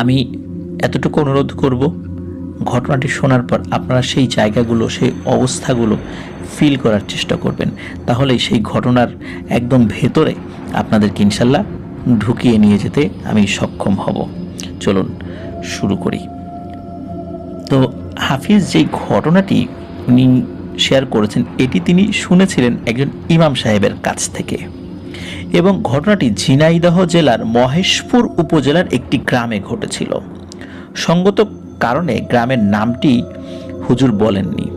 আমি এতটুকু অনুরোধ করব, ঘটনাটি শোনার পর আপনারা সেই জায়গাগুলো, সেই অবস্থাগুলো ফিল করার চেষ্টা করবেন। তাহলেই সেই ঘটনার একদম ভেতরে আপনাদেরকে ইনশাল্লাহ ঢুকিয়ে নিয়ে যেতে আমি সক্ষম হব। চলুন শুরু করি। তো হাফিজ যেই ঘটনাটি উনি শেয়ার করেছেন, এটি তিনি শুনেছিলেন একজন ইমাম সাহেবের কাছ থেকে, এবং ঘটনাটি ঝিনাইদহ জেলার মহেশপুর উপজেলার একটি গ্রামে ঘটেছিল। সঙ্গত কারণে গ্রামের নামটি হুজুর বলেননি।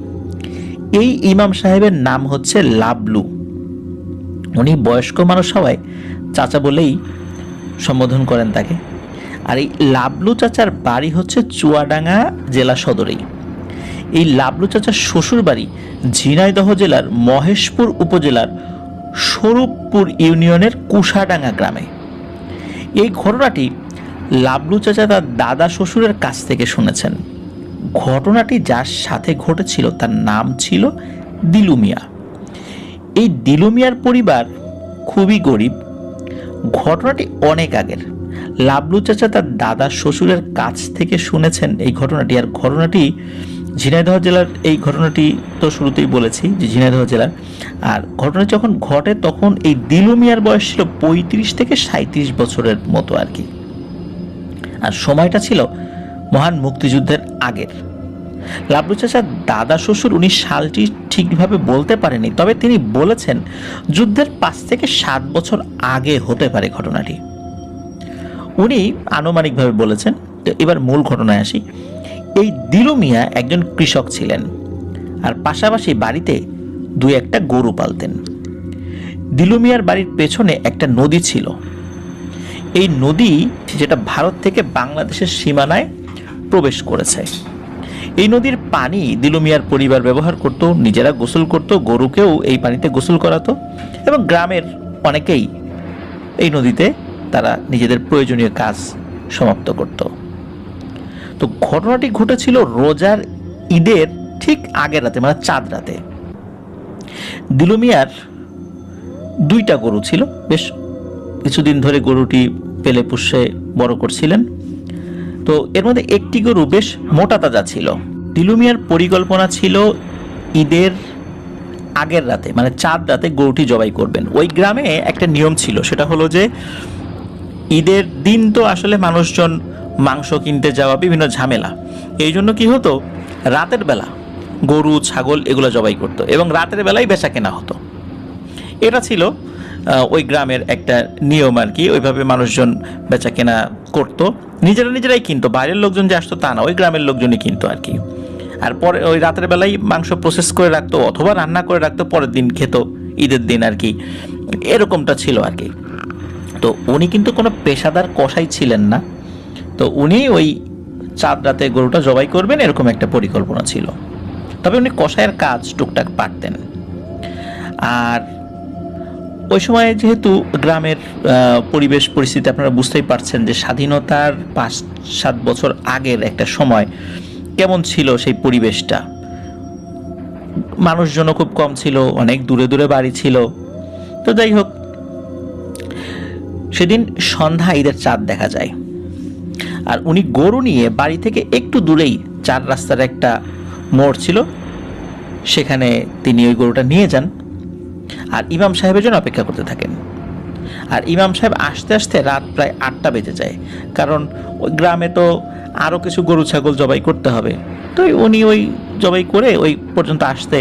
এই ইমাম সাহেবের নাম হচ্ছে লাবলু। উনি বয়স্ক মানুষ হওয়ায় চাচা বলেই সম্বোধন করেন তাকে। আর এই লাবলু চাচার বাড়ি হচ্ছে চুয়াডাঙ্গা জেলা সদরেই। এই লাবলু চাচার শ্বশুর বাড়ি ঝিনাইদহ জেলার মহেশপুর উপজেলার স্বরূপপুর ইউনিয়নের কুশাডাঙ্গা গ্রামে। এই ঘটনাটি লাবলু চাচা তার দাদা শ্বশুরের কাছ থেকে শুনেছেন। ঘটনাটি যার সাথে ঘটেছিল তার নাম ছিল দিলু মিয়া। এই দিলু মিয়ার পরিবার খুবই গরিব। ঘটনাটি অনেক আগের। লাবলু চাচা তার দাদা শ্বশুরের কাছ থেকে শুনেছেন এই ঘটনাটি। আর ঘটনাটি ঝিনাইদহ জেলার, এই ঘটনাটি তো শুরুতেই বলেছি যে ঝিনাইদহ জেলার। আর ঘটনা যখন ঘটে তখন এই দিলু মিয়ার বয়স ছিল 35 থেকে 37 বছরের মতো আর কি। আর সময়টা ছিল মহান মুক্তিযুদ্ধের আগের। লাবলু চাচার দাদা শ্বশুর উনি সালটি ঠিকভাবে বলতে পারেনি, তবে তিনি বলেছেন যুদ্ধের 5 থেকে 7 বছর আগে হতে পারে ঘটনাটি। উনি আনুমানিকভাবে বলেছেন। তো এবার মূল ঘটনায় আসি। এই দিলু মিয়া একজন কৃষক ছিলেন, আর পাশাপাশি বাড়িতে 2-1টা গরু পালতেন। দিলু মিয়ার বাড়ির পেছনে একটা নদী ছিল। এই নদী যেটা ভারত থেকে বাংলাদেশের সীমানায় প্রবেশ করেছে। এই নদীর পানি দিলু মিয়ার পরিবার ব্যবহার করত, নিজেরা গোসল করত, গরুকেও এই পানিতে গোসল করাতো, এবং গ্রামের অনেকেই এই নদীতে তারা নিজেদের প্রয়োজনীয় কাজ সমাপ্ত করত। তো ঘটনাটি ঘটেছিল রোজার ঈদের ঠিক আগের রাতে, মানে চাঁদ রাতে। দিলু মিয়ার 2টা গরু ছিল। বেশ কিছুদিন ধরে গরুটি পেলে পুষে বড় করছিলেন। তো এর মধ্যে একটি গরু বেশ মোটা তাজা ছিল। দিলু মিয়ার পরিকল্পনা ছিল ঈদের আগের রাতে, মানে চাঁদ রাতে গরুটি জবাই করবেন। ওই গ্রামে একটা নিয়ম ছিল, সেটা হলো যে ঈদের দিন তো আসলে মানুষজন মাংস কিনতে যাওয়া, বিভিন্ন ঝামেলা। এই জন্য কি হতো, রাতের বেলা গরু ছাগল এগুলো জবাই করতো, এবং রাতের বেলায় বেচা কেনা হতো। এটা ছিল ওই গ্রামের একটা নিয়ম আর কি। ওইভাবে মানুষজন বেচা কেনা করতো, নিজেরাই কিনতো। বাইরের লোকজন যে আসতো তা না, ওই গ্রামের লোকজনই কিনতো আর কি। আর পরে ওই রাতের বেলায় মাংস প্রসেস করে রাখতো অথবা রান্না করে রাখতো, পরের দিন খেত ঈদের দিন আর কি। এরকমটা ছিল আর কি। তো উনি কিন্তু কোনো পেশাদার কসাই ছিলেন না। তো উনি ওই চাঁদ রাতে গরুটা জবাই করবেন এরকম একটা পরিকল্পনা ছিল। তবে উনি কসাইয়ের কাজ টুকটাক পারতেন। আর ওই সময় যেহেতু গ্রামের পরিবেশ পরিস্থিতি আপনারা বুঝতেই পারছেন যে স্বাধীনতার 5-7 বছর আগের একটা সময় কেমন ছিল সেই পরিবেশটা। মানুষজনও খুব কম ছিল, অনেক দূরে দূরে বাড়ি ছিল। তো যাই হোক, সেদিন সন্ধ্যা ঈদের চাঁদ দেখা যায়। আর উনি গরু নিয়ে বাড়ি থেকে একটু দূরেই 4 রাস্তার একটা মোড় ছিল, সেখানে তিনি ওই গরুটা নিয়ে যান আর ইমাম সাহেবের জন্য অপেক্ষা করতে থাকেন। আর ইমাম সাহেব আসতে আসতে রাত প্রায় 8টা বেজে যায়, কারণ ওই গ্রামে তো আরও কিছু গরু ছাগল জবাই করতে হবে। তো উনি ওই জবাই করে ওই পর্যন্ত আসতে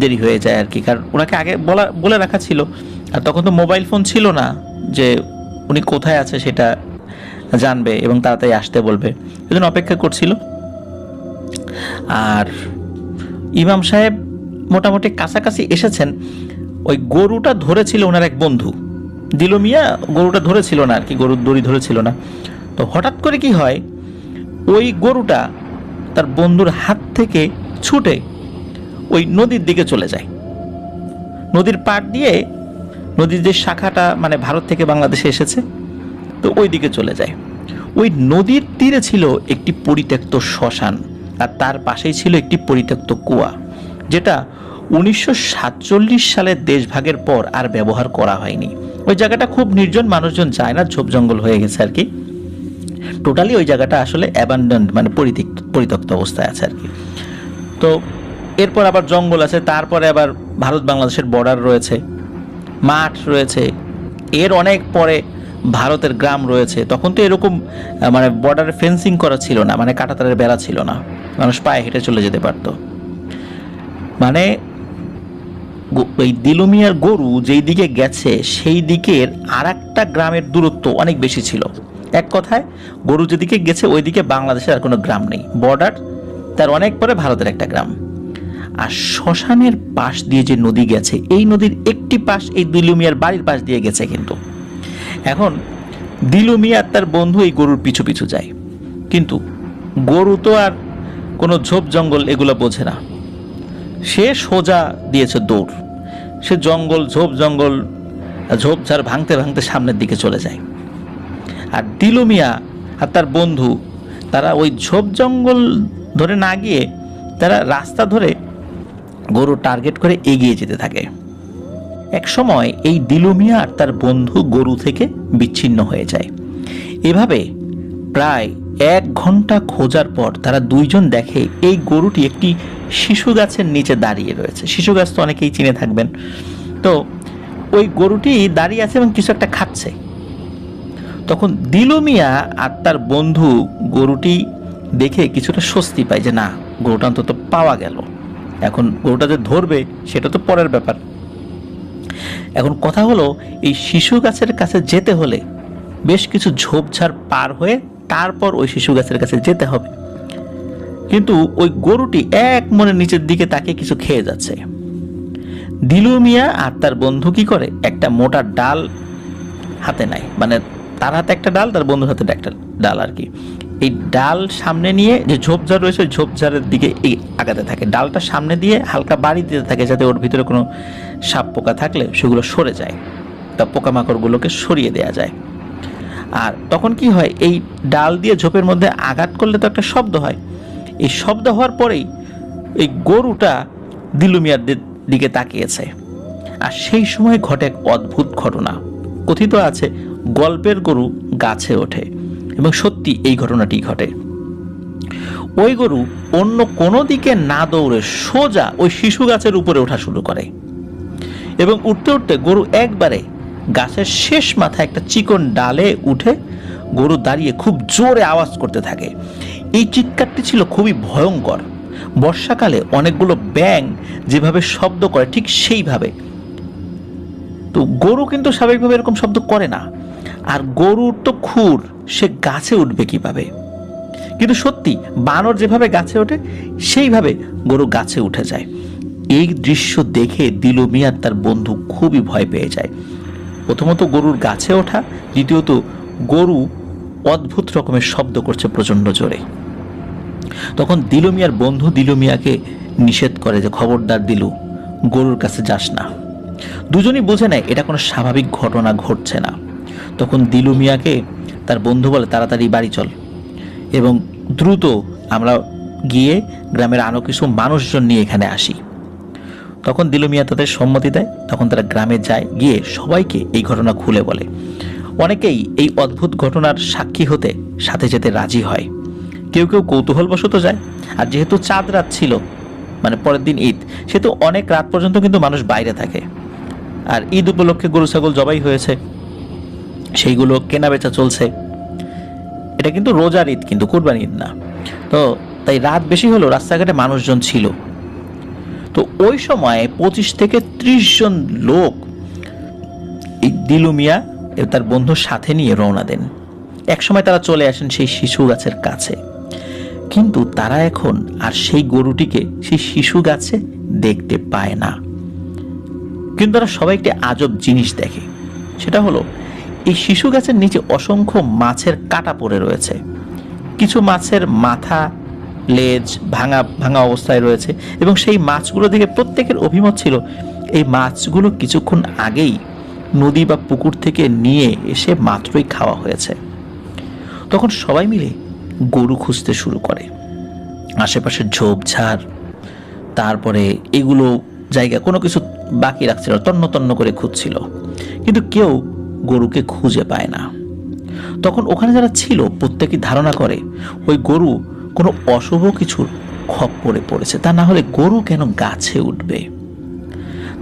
দেরি হয়ে যায় আর কি। কারণ ওনাকে আগে বলে রাখা ছিল, আর তখন তো মোবাইল ফোন ছিল না যে উনি কোথায় আছে সেটা জানবে এবং তাড়াতাড়ি আসতে বলবে। এজন্য অপেক্ষা করছিল। আর ইমাম সাহেব মোটামুটি কাছাকাছি এসেছেন। ওই গরুটা ধরেছিল ওনার এক বন্ধু। দিলু মিয়া গরুটা ধরেছিল না আর কি, গরুর দড়ি ধরেছিল না। তো হঠাৎ করে কি হয়, ওই গরুটা তার বন্ধুর হাত থেকে ছুটে ওই নদীর দিকে চলে যায়। নদীর পাড় দিয়ে, নদীর যে শাখাটা মানে ভারত থেকে বাংলাদেশে এসেছে, তো ওই দিকে চলে যায়। ওই নদীর তীরে ছিল একটি পরিত্যক্ত শ্মশান, আর তার পাশেই ছিল একটি পরিত্যক্ত কুয়া, যেটা 1947 সালের দেশভাগের পর আর ব্যবহার করা হয়নি। ওই জায়গাটা খুব নির্জন, মানুষজন যায় না, ঝোপ জঙ্গল হয়ে গেছে আর কি। টোটালি ওই জায়গাটা আসলে অ্যাবান্ডন্ড, মানে পরিত্যক্ত অবস্থায় আছে আর কি। তো এরপর আবার জঙ্গল আছে, তারপরে আবার ভারত বাংলাদেশের বর্ডার রয়েছে, মাঠ রয়েছে, এর অনেক পরে ভারতের গ্রাম রয়েছে। তখন তো এরকম মানে বর্ডারে ফেন্সিং করা ছিল না, মানে কাঁটাতারের বেড়া ছিল না, মানুষ পায়ে হেঁটে চলে যেতে পারত। মানে ওই দিলুমিয়ার গরু যেই দিকে গেছে সেই দিকের আর একটা গ্রামের দূরত্ব অনেক বেশি ছিল। এক কথায় গরু যেদিকে গেছে ওই দিকে বাংলাদেশের আর কোনো গ্রাম নেই, বর্ডার তার অনেক পরে ভারতের একটা গ্রাম। আর শ্মশানের পাশ দিয়ে যে নদী গেছে, এই নদীর একটি পাশ এই দিলুমিয়ার বাড়ির পাশ দিয়ে গেছে। কিন্তু এখন দিলুমিয়া তার বন্ধু এই গরুর পিছু পিছু যায়, কিন্তু গরু তো আর কোনো ঝোপ জঙ্গল এগুলো বোঝে না, সে সোজা দিয়েছে দৌড়। সে জঙ্গল ঝোপঝাড় ভাঙতে ভাঙতে সামনের দিকে চলে যায়। আর দিলুমিয়া আর তার বন্ধু তারা ওই ঝোপ জঙ্গল ধরে না গিয়ে তারা রাস্তা ধরে গরু টার্গেট করে এগিয়ে যেতে থাকে। এক সময় এই দিলুমিয়া আর তার বন্ধু গরু থেকে বিচ্ছিন্ন হয়ে যায়। এভাবে প্রায় 1 ঘন্টা খোঁজার পর তারা দুইজন দেখে এই গরুটি একটি শিশু গাছের নিচে দাঁড়িয়ে রয়েছে। শিশু গাছ তো অনেকেই চিনে থাকবেন। তো ওই গরুটি দাঁড়িয়ে আছে এবং কিছু একটা খাচ্ছে। তখন দিলুমিয়া আর তার বন্ধু গরুটি দেখে কিছুটা স্বস্তি পায় যে না, গরুটা অন্তত পাওয়া গেল। এখন গরুটা যে ধরবে সেটা তো পরের ব্যাপার। এখন কথা হলো, এই শিশু গাছের কাছে যেতে হলে বেশ কিছু ঝোপঝাড় পার হয়ে তারপর ওই শিশু গাছের কাছে যেতে হবে। কিন্তু ওই গরুটি এক মনে নিচের দিকে তাকে কিছু খেয়ে যাচ্ছে। দিলুমিয়া আর তার বন্ধু কি করে, একটা মোটা ডাল হাতে নেয়, মানে তার হাতে একটা ডাল, তার বন্ধুর হাতে একটা ডাল আর কি। এই ডাল সামনে নিয়ে যে ঝোপঝাড় রয়েছে ওই ঝোপঝাড়ের দিকে আগাতে থাকে, ডালটা সামনে দিয়ে হালকা বাড়ি দিতে থাকে যাতে ওর ভিতরে কোনো সাপ পোকা থাকলে সেগুলো সরে যায়, তা পোকামাকড়গুলোকে সরিয়ে দেওয়া যায়। আর তখন কি হয়, এই ডাল দিয়ে ঝোপের মধ্যে আঘাত করলে তো একটা শব্দ হয়। এই শব্দ হওয়ার পরেই এই গরুটা দিলুমিয়ার দিকে তাকিয়েছে। আর সেই সময় ঘটে এক অদ্ভুত ঘটনা। কথিত আছে গল্পের গরু গাছে ওঠে, এবং সত্যি এই ঘটনাটি ঘটে। ওই গরু অন্য কোনো দিকে না দৌড়ে সোজা ওই শিশু গাছের উপরে ওঠা শুরু করে, এবং উঠতে উঠতে গরু একবারে গাছের শেষ মাথায় একটা চিকন ডালে উঠে গরু দাঁড়িয়ে খুব জোরে আওয়াজ করতে থাকে। এই চিৎকারটি ছিল খুবই ভয়ঙ্কর। বর্ষাকালে অনেকগুলো ব্যাঙ যেভাবে শব্দ করে ঠিক সেইভাবে। তো গরু কিন্তু স্বাভাবিকভাবে এরকম শব্দ করে না, আর গরুর তো খুর, সে গাছে উঠবে কিভাবে? কিন্তু সত্যি বানর যেভাবে গাছে ওঠে সেইভাবে গরু গাছে উঠে যায়। এই দৃশ্য দেখে দিলুমিয়া তার বন্ধু খুবই ভয় পেয়ে যায়। প্রথমত গরুর গাছে ওঠা, দ্বিতীয়ত গরু অদ্ভুত রকমের শব্দ করছে প্রচন্ড জোরে। তখন দিলুমিয়ার বন্ধু দিলুমিয়াকে নিষেধ করে যে খবরদার দিলু, গরুর কাছে যাস না। দুজনই বুঝে নেয় এটা কোনো স্বাভাবিক ঘটনা ঘটছে না। তখন দিলুমিয়াকে তার বন্ধু বলে তাড়াতাড়ি বাড়ি চল, এবং দ্রুত আমরা গিয়ে গ্রামের আরও কিছু মানুষজন নিয়ে এখানে আসি। তখন দিলুমিয়া তাদের সম্মতি দেয়। তখন তারা গ্রামে যায়, গিয়ে সবাইকে এই ঘটনা খুলে বলে। অনেকেই এই অদ্ভুত ঘটনার সাক্ষী হতে সাথে যেতে রাজি হয়, কেউ কেউ কৌতূহলবশত যায়। আর যেহেতু চাঁদ রাত ছিল, মানে পরের দিন ঈদ, সেহেতু অনেক রাত পর্যন্ত কিন্তু মানুষ বাইরে থাকে। আর ঈদ উপলক্ষে গরু ছাগল জবাই হয়েছে, সেইগুলো কেনা বেচা চলছে। এটা কিন্তু রোজার ঈদ, কিন্তু কুরবানি ঈদ না। তো তাই রাত বেশি হলেও রাস্তাঘাটে মানুষজন ছিল। তো ওই সময় 25 থেকে 30 জন লোক এই দিলুমিয়া তার বন্ধুর সাথে নিয়ে রওনা দেন। একসময় তারা চলে আসেন সেই শিশু গাছের কাছে, কিন্তু তারা এখন আর সেই গরুটিকে সেই শিশু গাছে দেখতে পায় না। কিন্তু তারা সবাই একটি আজব জিনিস দেখে। সেটা হলো, এই শিশু গাছের নিচে অসংখ্য মাছের কাটা পড়ে রয়েছে। কিছু মাছের মাথা, লেজ ভাঙা ভাঙা অবস্থায় রয়েছে, এবং সেই মাছগুলো দেখে প্রত্যেকের অভিমত ছিল এই মাছগুলো কিছুক্ষণ আগেই নদী বা পুকুর থেকে নিয়ে এসে মাত্রই খাওয়া হয়েছে। তখন সবাই মিলে গরু খুঁজতে শুরু করে। আশেপাশে ঝোপঝাড়, তারপরে এগুলো জায়গা কোনো কিছু বাকি রাখছিল, তন্ন তন্ন করে খুঁজছিল, কিন্তু কেউ গরুকে খুঁজে পায় না। তখন ওখানে যারা ছিল প্রত্যেকেই ধারণা করে ওই গরু কোনো অশুভ কিছুর খপ্পরে পড়েছে, তা না হলে গরু কেন গাছে উঠবে।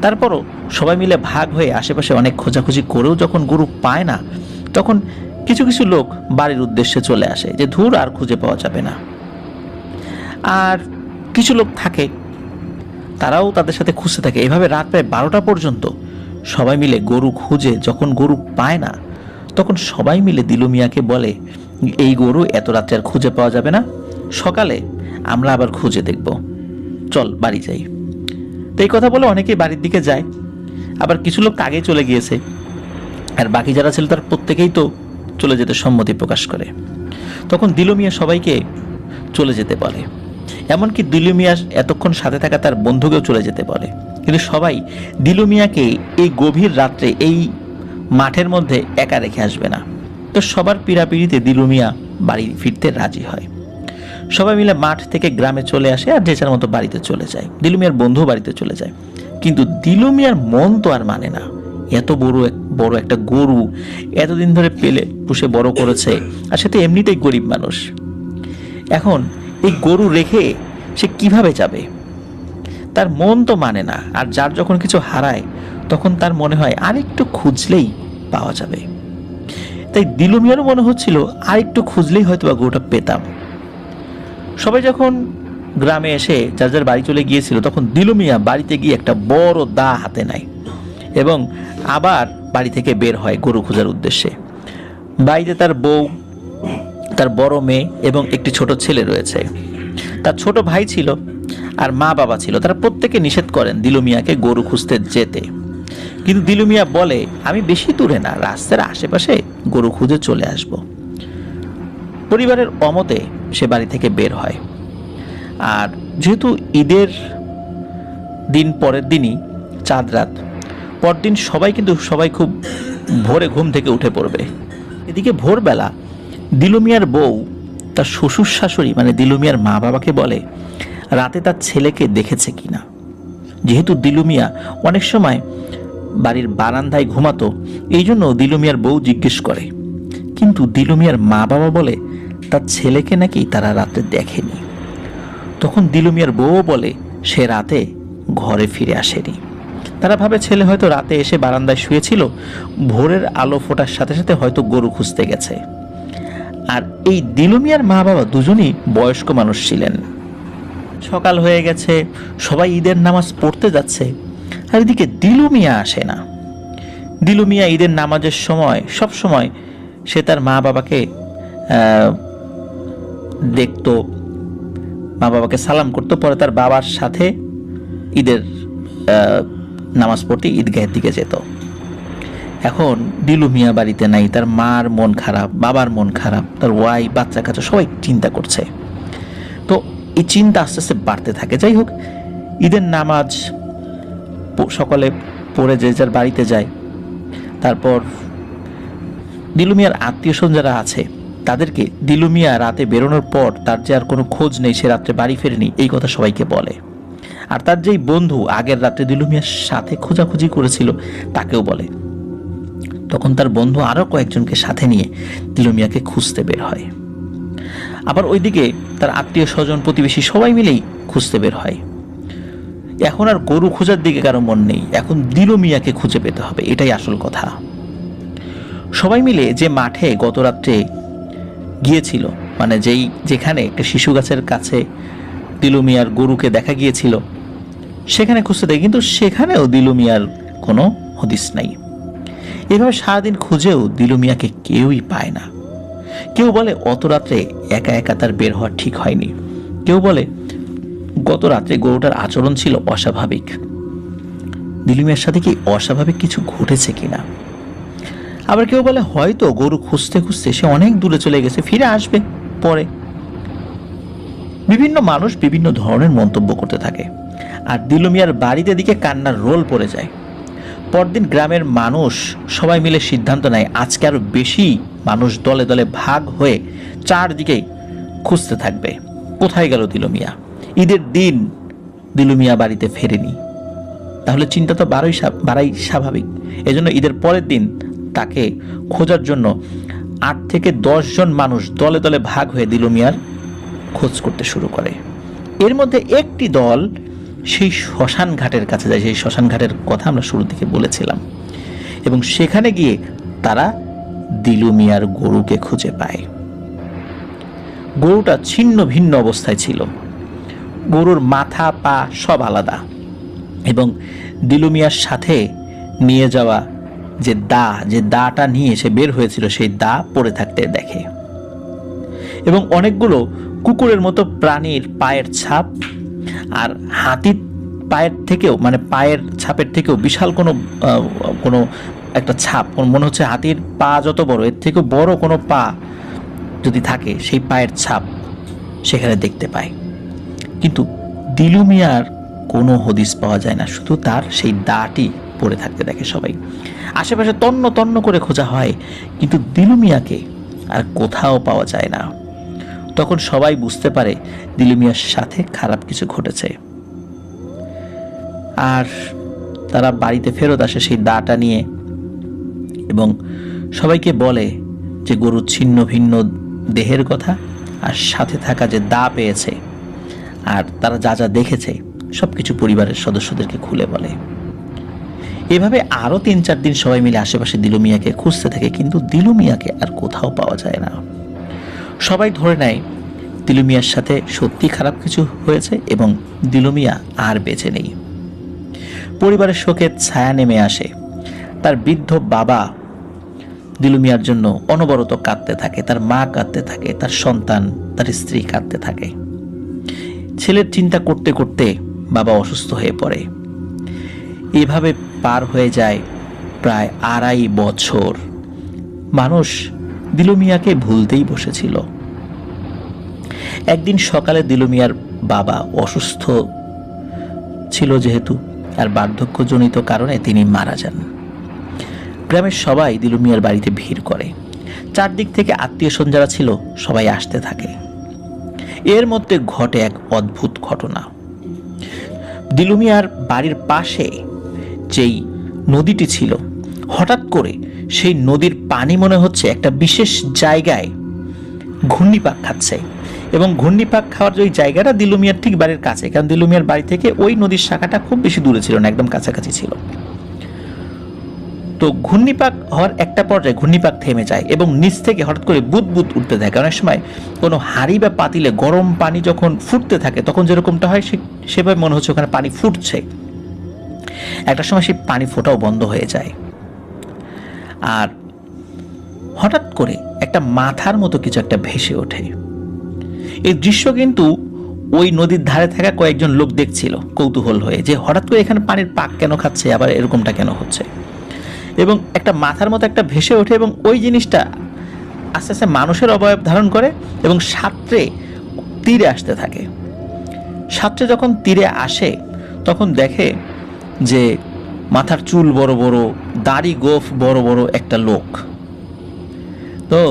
তারপরও সবাই মিলে ভাগ হয়ে আশেপাশে অনেক খোঁজাখুঁজি করেও যখন গরু পায় না, তখন কিছু কিছু লোক বাড়ির উদ্দেশ্যে চলে আসে যে ধুর আর খুঁজে পাওয়া যাবে না। আর কিছু লোক থাকে তারাও তাদের সাথে খুঁজতে থাকে। এভাবে রাত প্রায় 12টা পর্যন্ত সবাই মিলে গরু খুঁজে যখন গরু পায় না, তখন সবাই মিলে দিলু মিয়াকে বলে এই গরু এত রাত্রে আর খুঁজে পাওয়া যাবে না, সকালে আমরা আবার খুঁজে দেখব, চল বাড়ি যাই। তো এই কথা বলে অনেকেই বাড়ির দিকে যায়, আবার কিছু লোক আগেই চলে গিয়েছে, আর বাকি যারা ছিল তার প্রত্যেকেই তো চলে যেতে সম্মতি প্রকাশ করে। তখন দিলু মিয়া সবাইকে চলে যেতে বলে, এমনকি দিলু মিয়া এতক্ষণ সাথে থাকা তার বন্ধুকেও চলে যেতে বলে, কিন্তু সবাই দিলু মিয়াকে এই গভীর রাত্রে এই মাঠের মধ্যে একা রেখে আসবে না। তো সবার পীড়াপিড়িতে দিলু মিয়া বাড়ি ফিরতে রাজি হয়। সবাই মিলে মাঠ থেকে গ্রামে চলে আসে আর যে যার মতো বাড়িতে চলে যায়। দিলু মিয়ার বন্ধু বাড়িতে চলে যায়, কিন্তু দিলু মিয়ার মন তো আর মানে না। এত বড় একটা গরু এতদিন ধরে পেলে পুষে বড় করেছে, আর সে তো এমনিতেই গরিব মানুষ। এখন এই গরু রেখে সে কিভাবে যাবে? তার মন তো মানে না। আর যার যখন কিছু হারায় তখন তার মনে হয় আরেকটু খুঁজলেই পাওয়া যাবে। তাই দিলু মিয়ারও মনে হচ্ছিল আরেকটু খুঁজলেই হয়তো বা গরুটা পেতাম। সবাই যখন গ্রামে এসে যার যার বাড়ি চলে গিয়েছিল, তখন দিলু মিয়া বাড়িতে গিয়ে একটা বড় দা হাতে নেয় এবং আবার বাড়ি থেকে বের হয় গরু খোঁজার উদ্দেশ্যে। বাড়িতে তার বউ, তার বড় মেয়ে এবং একটি ছোট ছেলে রয়েছে। তার ছোট ভাই ছিল আর মা বাবা ছিল। তারা প্রত্যেকে নিষেধ করেন দিলু মিয়াকে গরু খুঁজতে যেতে, কিন্তু দিলু মিয়া বলে আমি বেশি দূরে না, রাস্তার আশেপাশে গরু খুঁজে চলে আসব। পরিবারের অমতে সে বাড়ি থেকে বের হয়। আর যেহেতু ঈদের দিন পরের দিনই চাঁদ রাত, পরদিন সবাই খুব ভোরে ঘুম থেকে উঠে পড়বে। এদিকে ভোরবেলা দিলু মিয়ার বউ তার শ্বশুর শাশুড়ি মানে দিলু মিয়ার মা বাবাকে বলে রাতে তার ছেলেকে দেখেছে কিনা। যেহেতু দিলু মিয়া অনেক সময় বাড়ির বারান্দায় ঘুমাতো, এই জন্য দিলু মিয়ার বউ জিজ্ঞেস করে, কিন্তু দিলু মিয়ার মা বাবা বলে তার ছেলেকে নাকি তারা রাতে দেখেনি। তখন দিলু মিয়ার বউ বলে সে রাতে ঘরে ফিরে আসেনি। তারা ভাবে ছেলে হয়তো রাতে এসে বারান্দায় শুয়েছিল, ভোরের আলো ফোটার সাথে সাথে হয়তো গরু খুঁজতে গেছে। আর এই দিলু মিয়ার মা বাবা দুজনই বয়স্ক মানুষ ছিলেন। সকাল হয়ে গেছে, সবাই ঈদের নামাজ পড়তে যাচ্ছে, আর এদিকে দিলু মিয়া আসে না। দিলু মিয়া ঈদের নামাজের সময় সব সময় সে তার মা বাবাকে দেখতো, মা বাবাকে সালাম করতো, পরে তার বাবার সাথে ঈদের নামাজ পড়তে ঈদগাহের দিকে যেত। এখন দিলু মিয়া বাড়িতে নাই, তার মার মন খারাপ, বাবার মন খারাপ, তার ওয়াইফ, বাচ্চা কাচ্চা সবাই চিন্তা করছে। তো এই চিন্তা আস্তে আস্তে বাড়তে থাকে। যাই হোক, ঈদের নামাজ সকালে পড়ে যে যার বাড়িতে যায়। তারপর দিলু মিয়ার আত্মীয় স্বজন যারা আছে তাদেরকে দিলু মিয়া রাতে বেরোনোর পর তার যে আর কোনো খোঁজ নেই, সে রাত্রে বাড়ি ফেরেনি, এই কথা সবাইকে বলে। আর তার যেই বন্ধু আগের রাত্রে দিলু মিয়ার সাথে খোঁজাখুঁজি করেছিল তাকেও বলে। তখন তার বন্ধু আরো কয়েকজনকে সাথে নিয়ে দিলু মিয়াকে খুঁজতে বের হয়। আবার ওইদিকে তার আত্মীয় স্বজন, প্রতিবেশী সবাই মিলেই খুঁজতে বের হয়। এখন আর গরু খোঁজার দিকে কারো মন নেই, এখন দিলু মিয়াকে খুঁজে পেতে হবে, এটাই আসল কথা। সবাই মিলে যে মাঠে গত রাত্রে গিয়েছিল, মানে যেখানে একটা শিশু গাছের কাছে দিলু মিয়ার গরুকে দেখা গিয়েছিল, সেখানে খুঁজতে দেয়, কিন্তু সেখানেও দিলু মিয়ার কোনো হদিস নাই। এভাবে সারাদিন খুঁজেও দিলু মিয়াকে কেউই পায় না। কেউ বলে অত রাত্রে একা একা তার বের হওয়া ঠিক হয়নি, কেউ বলে গত রাত্রে গরুটার আচরণ ছিল অস্বাভাবিক, দিলু মিয়ার সাথে কি অস্বাভাবিক কিছু ঘটেছে কিনা। আবার কেউ বলে হয়তো গরু খুঁজতে খুঁজতে সে অনেক দূরে চলে গেছে, ফিরে আসবে পরে। বিভিন্ন মানুষ বিভিন্ন ধরনের মন্তব্য করতে থাকে। আর দিলু মিয়ার বাড়িতে দিকে কান্নার রোল পড়ে যায়। পরদিন গ্রামের মানুষ সবাই মিলে সিদ্ধান্ত নেয় আজকে আরো বেশি মানুষ দলে দলে ভাগ হয়ে চারদিকে খুঁজতে থাকবে কোথায় গেল দিলু মিয়া। ঈদের দিন দিলু মিয়া বাড়িতে ফেরেনি, তাহলে চিন্তা তো বাড়াই স্বাভাবিক। এজন্য ঈদের পরের দিন তাকে খোঁজার জন্য 8 থেকে 10 জন মানুষ দলে দলে ভাগ হয়ে দিলু মিয়ার খোঁজ করতে শুরু করে। এর মধ্যে একটি দল সেই শ্মশান ঘাটের কাছে যায়, সেই শ্মশান ঘাটের কথা আমরা শুরু থেকে বলেছিলাম, এবং সেখানে গিয়ে তারা দিলু মিয়ার গরুকে খুঁজে পায়। গরুটা ছিন্ন ভিন্ন অবস্থায় ছিল, গরুর মাথা পা সব আলাদা, এবং দিলু মিয়ার সাথে নিয়ে যাওয়া যে দাটা নিয়ে সে বের হয়েছিল সেই দা পড়ে থাকতে দেখে, এবং অনেকগুলো কুকুরের মতো প্রাণীর পায়ের ছাপ আর হাতির পায়ের থেকেও, মানে পায়ের ছাপের থেকেও বিশাল কোনো একটা ছাপ, মনে হচ্ছে হাতির পা যত বড় এর থেকেও বড় কোনো পা যদি থাকে সেই পায়ের ছাপ সেখানে দেখতে পায়। কিন্তু দিলু মিয়ার কোনো হদিস পাওয়া যায় না, শুধু তার সেই দাটি পড়ে থাকতে দেখে সবাই। আশেপাশে তন্ন তন্ন করে খোঁজা হয়, কিন্তু দিলু মিয়াকে আর কোথাও পাওয়া যায় না। তখন সবাই বুঝতে পারে দিলু মিয়ার সাথে খারাপ কিছু ঘটেছে, আর তারা বাড়িতে ফেরত আসে সেই দাটা নিয়ে, এবং সবাইকে বলে যে গরুর ছিন্ন ভিন্ন দেহের কথা আর সাথে থাকা যে দা পেয়েছে আর তারা যা যা দেখেছে সবকিছু পরিবারের সদস্যদেরকে খুলে বলে। এভাবে আরো 3-4 দিন সবাই মিলে আশেপাশে দিলু মিয়াকে খুঁজতে থাকে, কিন্তু দিলু মিয়াকে আর কোথাও পাওয়া যায় না। সবাই ধরে নেয় দিলু মিয়ার সাথে সত্যি খারাপ কিছু হয়েছে এবং দিলু মিয়া আর বেঁচে নেই। পরিবারের শোকের ছায়া নেমে আসে। তার বৃদ্ধ বাবা দিলু মিয়ার জন্য অনবরত কাঁদতে থাকে, তার মা কাঁদতে থাকে, তার সন্তান, তার স্ত্রী কাঁদতে থাকে। ছেলের চিন্তা করতে করতে বাবা অসুস্থ হয়ে পড়ে। এভাবে পার হয়ে যায় প্রায় 2.5 বছর। মানুষ দিলু মিয়াকে ভুলতেই বসেছিল। একদিন সকালে দিলু মিয়ার বাবা অসুস্থ ছিল যেহেতু, আর বার্ধক্যজনিত কারণে তিনি মারা যান। গ্রামের সবাই দিলু মিয়ার বাড়িতে ভিড় করে। চারদিক থেকে আত্মীয়স্বজন যারা ছিল সবাই আসতে থাকে। এর মধ্যে ঘটে এক অদ্ভুত ঘটনা। দিলু মিয়ার বাড়ির পাশে যেই নদীটি ছিল, হঠাৎ করে সেই নদীর পানি মনে হচ্ছে একটা বিশেষ জায়গায় ঘূর্ণিপাক খাচ্ছে, এবং ঘূর্ণিপাক খাওয়ার ওই জায়গাটা দিলু মিয়ার ঠিক বাড়ির কাছে, কারণ দিলু মিয়ার বাড়ি থেকে ওই নদীর শাখাটা খুব বেশি দূরে ছিল না, একদম কাছাকাছি ছিল। তো ঘূর্ণিপাক হওয়ার একটা পর্যায়ে ঘূর্ণিপাক থেমে যায় এবং নিচ থেকে হঠাৎ করে বুদবুদ উঠতে থাকে। অনেক সময় কোনো হাঁড়ি বা পাতিলে গরম পানি যখন ফুটতে থাকে তখন যেরকমটা হয় সেভাবে মনে হচ্ছে ওখানে পানি ফুটছে। একটা সময় সেই পানি ফোটাও বন্ধ হয়ে যায়, আর হঠাৎ করে একটা মাথার মতো কিছু একটা ভেসে ওঠে। এই দৃশ্য কিন্তু ওই নদীর ধারে থাকা কয়েকজন লোক দেখছিল কৌতূহল হয়ে, যে হঠাৎ করে এখানে পানির পাক কেন খাচ্ছে, আবার এরকমটা কেন হচ্ছে। এবং একটা মাথার মতো একটা ভেসে ওঠে, এবং ওই জিনিসটা আস্তে আস্তে মানুষের অবয়ব ধারণ করে এবং সাঁতরে তীরে আসতে থাকে। সাঁতরে যখন তীরে আসে তখন দেখে যে মাথার চুল বড় বড়, দাড়ি গোফ বড় বড় একটা লোক। তো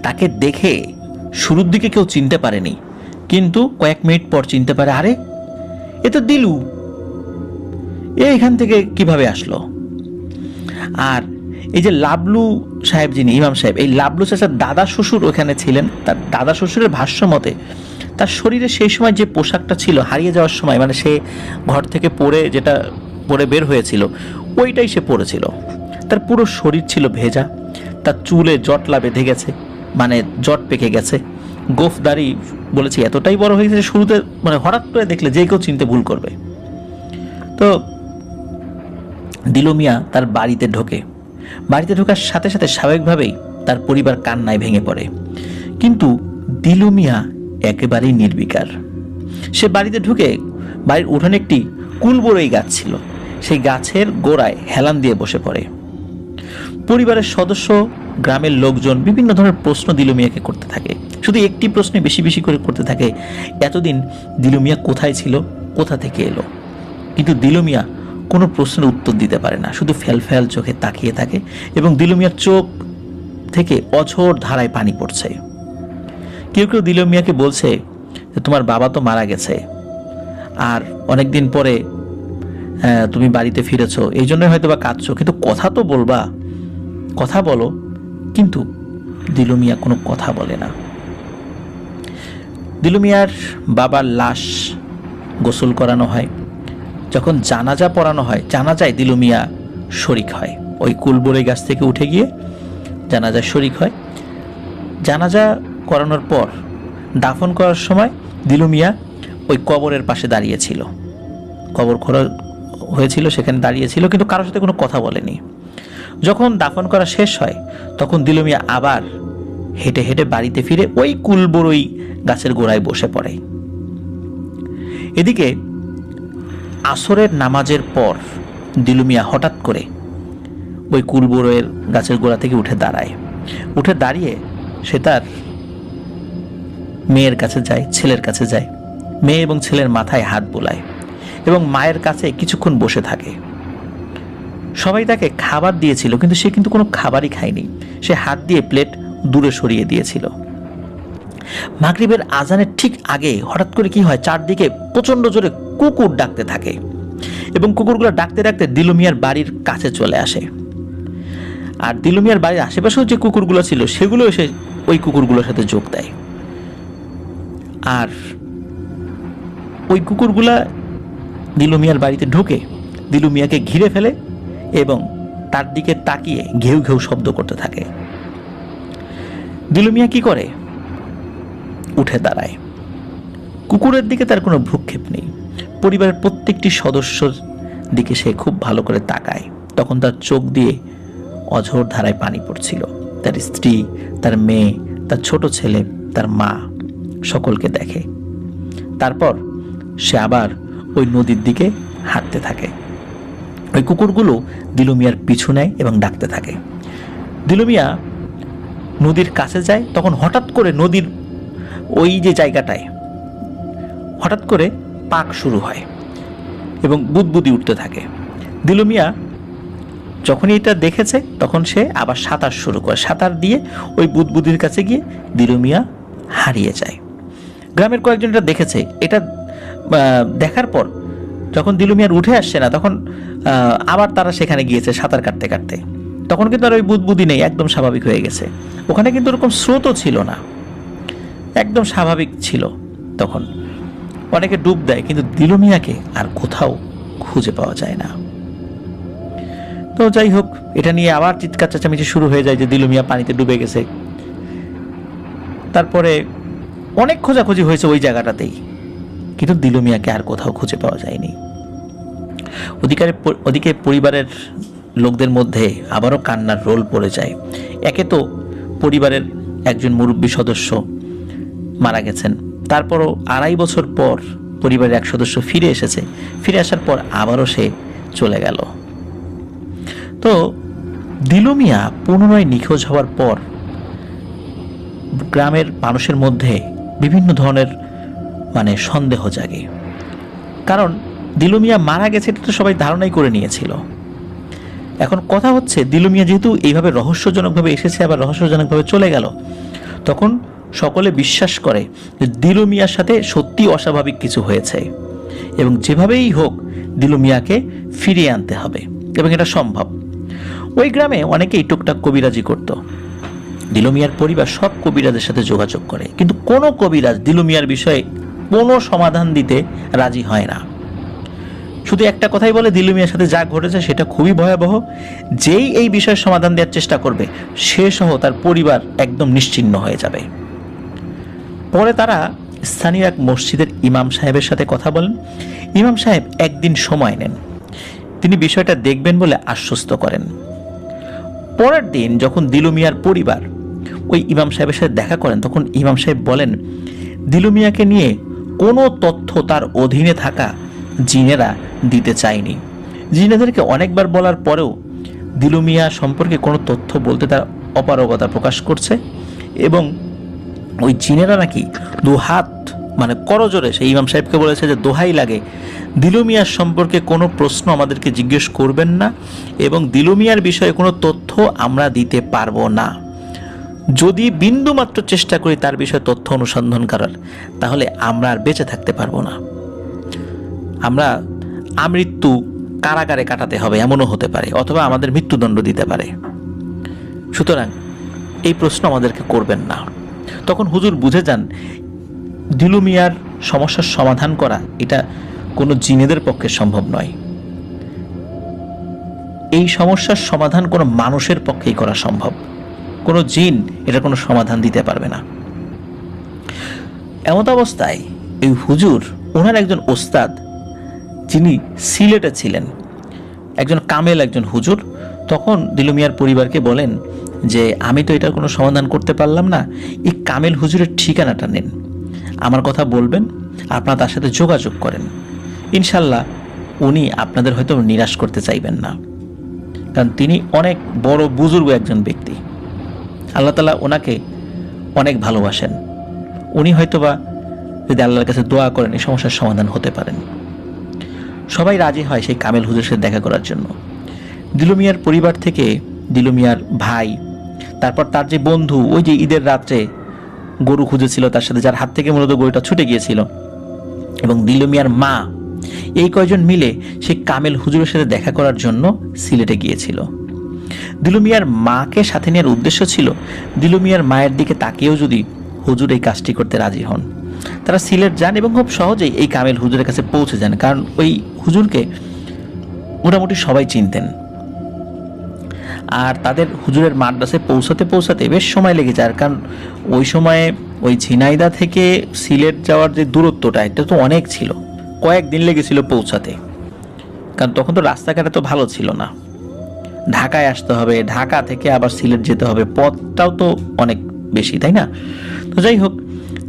তাকে দেখে শুরুর দিকে কেউ চিনতে পারেনি, কিন্তু কয়েক মিনিট পর চিনতে পারে, আরে এ তো দিলু, এখান থেকে কিভাবে আসলো। আর এই যে লাবলু সাহেব, যিনি ইমাম সাহেব, এই লাবলু চাচার দাদা শ্বশুর ওখানে ছিলেন। তার দাদা শ্বশুরের ভাষ্য মতে তার শরীরে সেই সময় যে পোশাকটা ছিল হারিয়ে যাওয়ার সময়, মানে সে ঘর থেকে যেটা পরে বের হয়েছিল ওইটাই সে পরেছিল। তার পুরো শরীর ছিল ভেজা, তার চুলে জটলা বেঁধে গেছে, মানে জট পেকে গেছে, গোফদারি বলেছি এতটাই বড় হয়ে গেছে শুরুতে, মানে হঠাৎ করে দেখলে যে কেউ চিনতে ভুল করবে। তো দিলু মিয়া তার বাড়িতে ঢোকার সাথে সাথে স্বাভাবিকভাবেই তার পরিবার কান্নায় ভেঙে পড়ে, কিন্তু দিলু মিয়া একেবারেই নির্বিকার। সে বাড়িতে ঢুকে বাড়ির উঠোনে একটি কুলবরই গাছ ছিল, সেই গাছের গোড়ায় হেলান দিয়ে বসে পড়ে। পরিবারের সদস্য, গ্রামের লোকজন বিভিন্ন ধরনের প্রশ্ন দিলু মিয়াকে করতে থাকে। শুধু একটি প্রশ্নে বেশি বেশি করে করতে থাকে, এতদিন দিলু মিয়া কোথায় ছিল, কোথা থেকে এলো। কিন্তু দিলু মিয়া কোনো প্রশ্নের উত্তর দিতে পারে না, শুধু ফ্যাল চোখে তাকিয়ে থাকে, এবং দিলু মিয়ার চোখ থেকে অঝোর ধারায় পানি পড়ছে। কেউ কেউ দিলু মিয়াকে বলছে যে তোমার বাবা তো মারা গেছে, আর অনেকদিন পরে তুমি বাড়িতে ফিরেছো, এই জন্যই হয়তো বা কাঁদছো, কিন্তু কথা তো বলবা, কথা বলো। কিন্তু দিলু মিয়া কোনো কথা বলে না। দিলু মিয়ার বাবার লাশ গোসল করানো হয়, যখন জানাজা পড়ানো হয়, জানাজায় দিলু মিয়া শরিক হয়। ওই কুলবরই গাছ থেকে উঠে গিয়ে জানাজায় শরিক হয়। জানাজা করানোর পর দাফন করার সময় দিলু মিয়া ওই কবরের পাশে দাঁড়িয়েছিল, কবর খোঁড়া হয়েছিল সেখানে দাঁড়িয়েছিল, কিন্তু কারোর সাথে কোনো কথা বলেনি। যখন দাফন করা শেষ হয় তখন দিলু মিয়া আবার হেঁটে হেঁটে বাড়িতে ফিরে ওই কুলবরই গাছের গোড়ায় বসে পড়ে। এদিকে আসরের নামাজের পর দিলু মিয়া হঠাৎ করে ওই কুলবরইয়ের গাছের গোড়া থেকে উঠে দাঁড়ায়। উঠে দাঁড়িয়ে সে তার মেয়ের কাছে যায়, ছেলের কাছে যায়। মেয়ে এবং ছেলের মাথায় হাত বোলায় এবং মায়ের কাছে কিছুক্ষণ বসে থাকে। সবাই তাকে খাবার দিয়েছিল, কিন্তু সে কিন্তু কোনো খাবারই খায়নি। সে হাত দিয়ে প্লেট দূরে সরিয়ে দিয়েছিল। মাগরিবের আজানের ঠিক আগে হঠাৎ করে কি হয়, চারদিকে প্রচন্ড জোরে কুকুর ডাকতে থাকে এবং কুকুরগুলো ডাকতে ডাকতে দিলু মিয়ার বাড়ির কাছে চলে আসে। আর দিলু মিয়ার বাড়ির আশেপাশেও যে কুকুরগুলো ছিল সেগুলো এসে ওই কুকুরগুলোর সাথে যোগ দেয়। আর ওই কুকুরগুলা দিলু মিয়ার বাড়িতে ঢুকে দিলু মিয়াকে ঘিরে ফেলে এবং তার দিকে তাকিয়ে ঘেউ ঘেউ শব্দ করতে থাকে। দিলু মিয়া কি করে, উঠে দাঁড়ায়। কুকুরের দিকে তার কোনো ভ্রুক্ষেপ নেই। পরিবারের প্রত্যেকটি সদস্যর দিকে সে খুব ভালো করে তাকায়। তখন তার চোখ দিয়ে অঝোর ধারায় পানি পড়ছিল। তার স্ত্রী, তার মেয়ে, তার ছোট ছেলে, তার মা সকলকে দেখে। তারপর সে আবার ওই নদীর দিকে হাঁটতে থাকে। ওই কুকুরগুলো দিলু মিয়ার পিছু নেয় এবং ডাকতে থাকে। দিলু মিয়া নদীর কাছে যায়, তখন হঠাৎ করে নদীর ওই যে জায়গাটায় হঠাৎ করে পাক শুরু হয় এবং বুদবুদি উঠতে থাকে। দিলু মিয়া যখনই এটা দেখেছে তখন সে আবার সাঁতার শুরু করে। সাঁতার দিয়ে ওই বুদবুদির কাছে গিয়ে দিলু মিয়া হারিয়ে যায়। গ্রামের কয়েকজন এটা দেখেছে। এটা দেখার পর যখন দিলু মিয়ার উঠে আসছে না, তখন আবার তারা সেখানে গিয়েছে সাঁতার কাটতে কাটতে। তখন কিন্তু আর ওই বুদবুদি নেই, একদম স্বাভাবিক হয়ে গেছে। ওখানে কিন্তু ওরকম স্রোতও ছিল না, একদম স্বাভাবিক ছিল। তখন অনেকে ডুব দেয়, কিন্তু দিলু মিয়াকে আর কোথাও খুঁজে পাওয়া যায় না। তো যাই হোক, এটা নিয়ে আবার চিৎকার চেঁচামেচি শুরু হয়ে যায় যে দিলু মিয়া পানিতে ডুবে গেছে। তারপরে অনেক খোঁজাখুঁজি হয়েছে ওই জায়গাটাতেই, কিন্তু দিলু মিয়াকে আর কোথাও খুঁজে পাওয়া যায়নি। ওদিকে পরিবারের লোকদের মধ্যে আবারও কান্নার রোল পড়ে যায়। একে তো পরিবারের একজন মুরব্বী সদস্য মারা গেছেন, তারপরও 2.5 বছর পর পরিবারের এক সদস্য ফিরে এসেছে। ফিরে আসার পর আবারও সে চলে গেল। তো দিলু মিয়া পুনরায় নিখোঁজ হওয়ার পর গ্রামের মানুষের মধ্যে বিভিন্ন ধরনের সন্দেহ জাগে। কারণ দিলু মিয়া মারা গেছে এটা তো সবাই ধারণাই করে নিয়েছিল। এখন কথা হচ্ছে, দিলু মিয়া যেহেতু এইভাবে রহস্যজনকভাবে এসেছে আবার রহস্যজনকভাবে চলে গেল, তখন সকলে বিশ্বাস করে যে দিলু মিয়ার সাথে সত্যি অস্বাভাবিক কিছু হয়েছে এবং যেভাবেই হোক দিলু মিয়াকে ফিরিয়ে আনতে হবে এবং এটা সম্ভব। ওই গ্রামে অনেকেই টুকটাক কবিরাজি করত। দিলু মিয়ার পরিবার সব কবিরাজের সাথে যোগাযোগ করে, কিন্তু কোনো কবিরাজ দিলু মিয়ার বিষয়ে কোনো সমাধান দিতে রাজি হয় না। শুধু একটা কথাই বলে, দিলু মিয়ার সাথে যা ঘটেছে সেটা খুবই ভয়াবহ। যেই এই বিষয়ের সমাধান দেওয়ার চেষ্টা করবে সে সহ তার পরিবার একদম নিশ্চিহ্ন হয়ে যাবে। পরে তারা স্থানীয় এক মসজিদের ইমাম সাহেবের সাথে কথা বলেন। ইমাম সাহেব একদিন সময় নেন, তিনি বিষয়টা দেখবেন বলে আশ্বস্ত করেন। পরের দিন যখন দিলু মিয়ার পরিবার ওই ইমাম সাহেবের সাথে দেখা করেন, তখন ইমাম সাহেব বলেন দিলু মিয়াকে নিয়ে কোনো তথ্য তার অধীনে থাকা জিনেরা দিতে চায়নি। জিনেদেরকে অনেকবার বলার পরেও দিলু মিয়া সম্পর্কে কোনো তথ্য বলতে তার অপারগতা প্রকাশ করছে এবং ওই জিনেরা নাকি দুহাত করজোরে সেই ইমাম সাহেবকে বলেছে যে দোহাই লাগে, দিলু মিয়ার সম্পর্কে কোনো প্রশ্ন আমাদেরকে জিজ্ঞেস করবেন না এবং দিলু মিয়ার বিষয়ে কোনো তথ্য আমরা দিতে পারবো না। যদি বিন্দুমাত্র চেষ্টা করি তার বিষয়ে তথ্য অনুসন্ধান করার, তাহলে আমরা আর বেঁচে থাকতে পারবো না, আমরা আমৃত্যু কারাগারে কাটাতে হবে এমনও হতে পারে, অথবা আমাদের মৃত্যুদণ্ড দিতে পারে। সুতরাং এই প্রশ্ন আমাদেরকে করবেন না। তখন হুজুর বুঝে যান দিলু মিয়ার সমস্যার সমাধান করা এটা কোনো জিনেদের পক্ষে সম্ভব নয়, এই সমস্যার সমাধান কোনো মানুষের পক্ষেই করা সম্ভব, কোনো জিন এটা কোনো সমাধান দিতে পারবে না। এমত অবস্থায় এই হুজুর, ওনার একজন ওস্তাদ যিনি সিলেটে ছিলেন, একজন কামেল একজন হুজুর, তখন দিলু মিয়ার পরিবারকে বলেন যে আমি তো এটার কোনো সমাধান করতে পারলাম না, এই কামেল হুজুরের ঠিকানাটা নেন, আমার কথা বলবেন, আপনারা তার সাথে যোগাযোগ করেন, ইনশাল্লাহ উনি আপনাদের হয়তো নিরাশ করতে চাইবেন না, কারণ তিনি অনেক বড় বুজুর্গ একজন ব্যক্তি, আল্লাহ তাআলা ওনাকে অনেক ভালোবাসেন, উনি হয়তোবা যদি আল্লাহর কাছে দোয়া করেন এই সমস্যার সমাধান হতে পারেন। সবাই রাজি হয় সেই কামেল হুজুরের সাথে দেখা করার জন্য। দিলু মিয়ার পরিবার থেকে দিলু মিয়ার ভাই, তারপর তার যে বন্ধু ওই যে ঈদের রাত্রে গরু খুঁজেছিল তার সাথে, যার হাত থেকে মূলত গরুটা ছুটে গিয়েছিল, এবং দিলু মিয়ার মা, এই কয়জন মিলে সেই কামেল হুজুরের সাথে দেখা করার জন্য সিলেটে গিয়েছিল। দিলু মিয়ার মাকে সাথে নেওয়ার উদ্দেশ্য ছিল দিলু মিয়ার মায়ের দিকে তাকিয়েও যদি হুজুর এই কাজটি করতে রাজি হন। তারা সিলেট যান এবং খুব সহজেই এই কামেল হুজুরের কাছে পৌঁছে যান, কারণ ওই হুজুরকে মোটামুটি সবাই চিনতেন। আর তাদের হুজুরের মাদ্রাসায় পৌঁছাতে বেশ সময় লেগে যায়, কারণ ওই সময়ে ওই ঝিনাইদহ থেকে সিলেট যাওয়ার যে দূরত্বটা এটা তো অনেক ছিল, কয়েকদিন লেগেছিল পৌঁছাতে, কারণ তখন তো রাস্তাঘাট তো ভালো ছিল না, ঢাকায় আসতে হবে, ঢাকা থেকে আবার সিলেট যেতে হবে, পথটাও তো অনেক বেশি, তাই না? তো যাই হোক,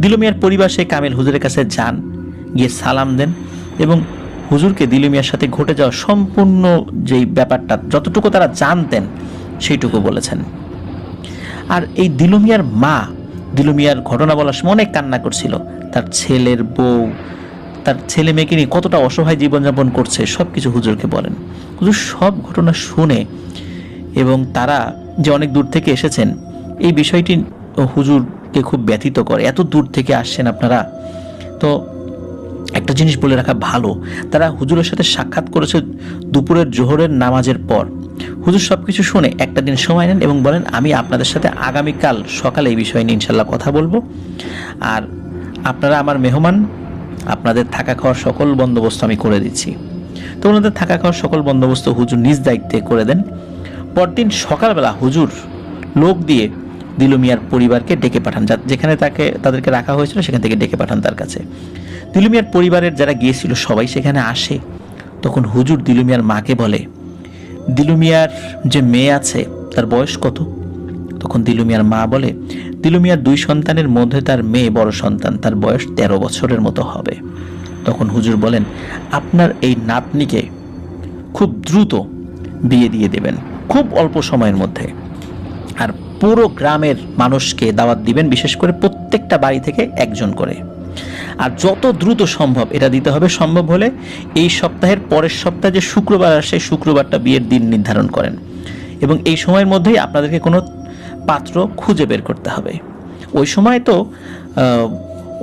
দিলু মিয়ার পরিবার সেই কামেল হুজুরের কাছে যান, গিয়ে সালাম দেন এবং হুজুরকে দিলু মিয়ার সাথে ঘটে যাওয়া সম্পূর্ণ যেই ব্যাপারটা যতটুকু তারা জানতেন সেইটুকু বলেছেন। আর এই দিলু মিয়ার মা দিলু মিয়ার ঘটনা বলার সময় অনেক কান্না করছিল, তার ছেলের বউ, তার ছেলে মেয়েকে নিয়ে কতটা অসহায় জীবনযাপন করছে সব কিছু হুজুরকে বলেন। হুজুর সব ঘটনা শুনে এবং তারা যে অনেক দূর থেকে এসেছেন এই বিষয়টি হুজুরকে খুব ব্যথিত করে, এত দূর থেকে আসছেন আপনারা। তো একটা জিনিস বলে রাখা ভালো, তারা হুজুরের সাথে সাক্ষাৎ করেছে দুপুরের জোহরের নামাজের পর। হুজুর সব কিছু শুনে একটা দিন সময় নেন এবং বলেন আমি আপনাদের সাথে আগামীকাল সকালে এই বিষয় নিয়ে ইনশাল্লাহ কথা বলবো, আর আপনারা আমার মেহমান, আপনাদের থাকা খাওয়ার সকল বন্দোবস্ত আমি করে দিচ্ছি। তো ওনাদের থাকা খাওয়ার সকল বন্দোবস্ত হুজুর নিজ দায়িত্বে করে দেন। পরদিন সকালবেলা হুজুর লোক দিয়ে দিলু মিয়ার পরিবারকে ডেকে পাঠান, যেখানে তাদেরকে রাখা হয়েছিল সেখান থেকে ডেকে পাঠান তার কাছে। দিলু মিয়ার পরিবারের যারা গিয়েছিল সবাই সেখানে আসে। তখন হুজুর দিলু মিয়ার মাকে বলে, দিলু মিয়ার যে মেয়ে আছে তার বয়স কত? তখন দিলু মিয়ার মা বলে, দিলু মিয়ার 2 সন্তানের মধ্যে তার মেয়ে বড় সন্তান, তার বয়স 13 বছরের মতো হবে। তখন হুজুর বলেন, আপনার এই নাতনিকে খুব দ্রুত বিয়ে দিয়ে দেবেন, খুব অল্প সময়ের মধ্যে, আর পুরো গ্রামের মানুষকে দাওয়াত দিবেন, বিশেষ করে প্রত্যেকটা বাড়ি থেকে একজন করে, আর যত দ্রুত সম্ভব এটা দিতে হবে। সম্ভব হলে এই সপ্তাহের পরের সপ্তাহে যে শুক্রবার আসে শুক্রবারটা বিয়ের দিন নির্ধারণ করেন, এবং এই সময়ের মধ্যেই আপনাদেরকে কোনো পাত্র খুঁজে বের করতে হবে। ওই সময় তো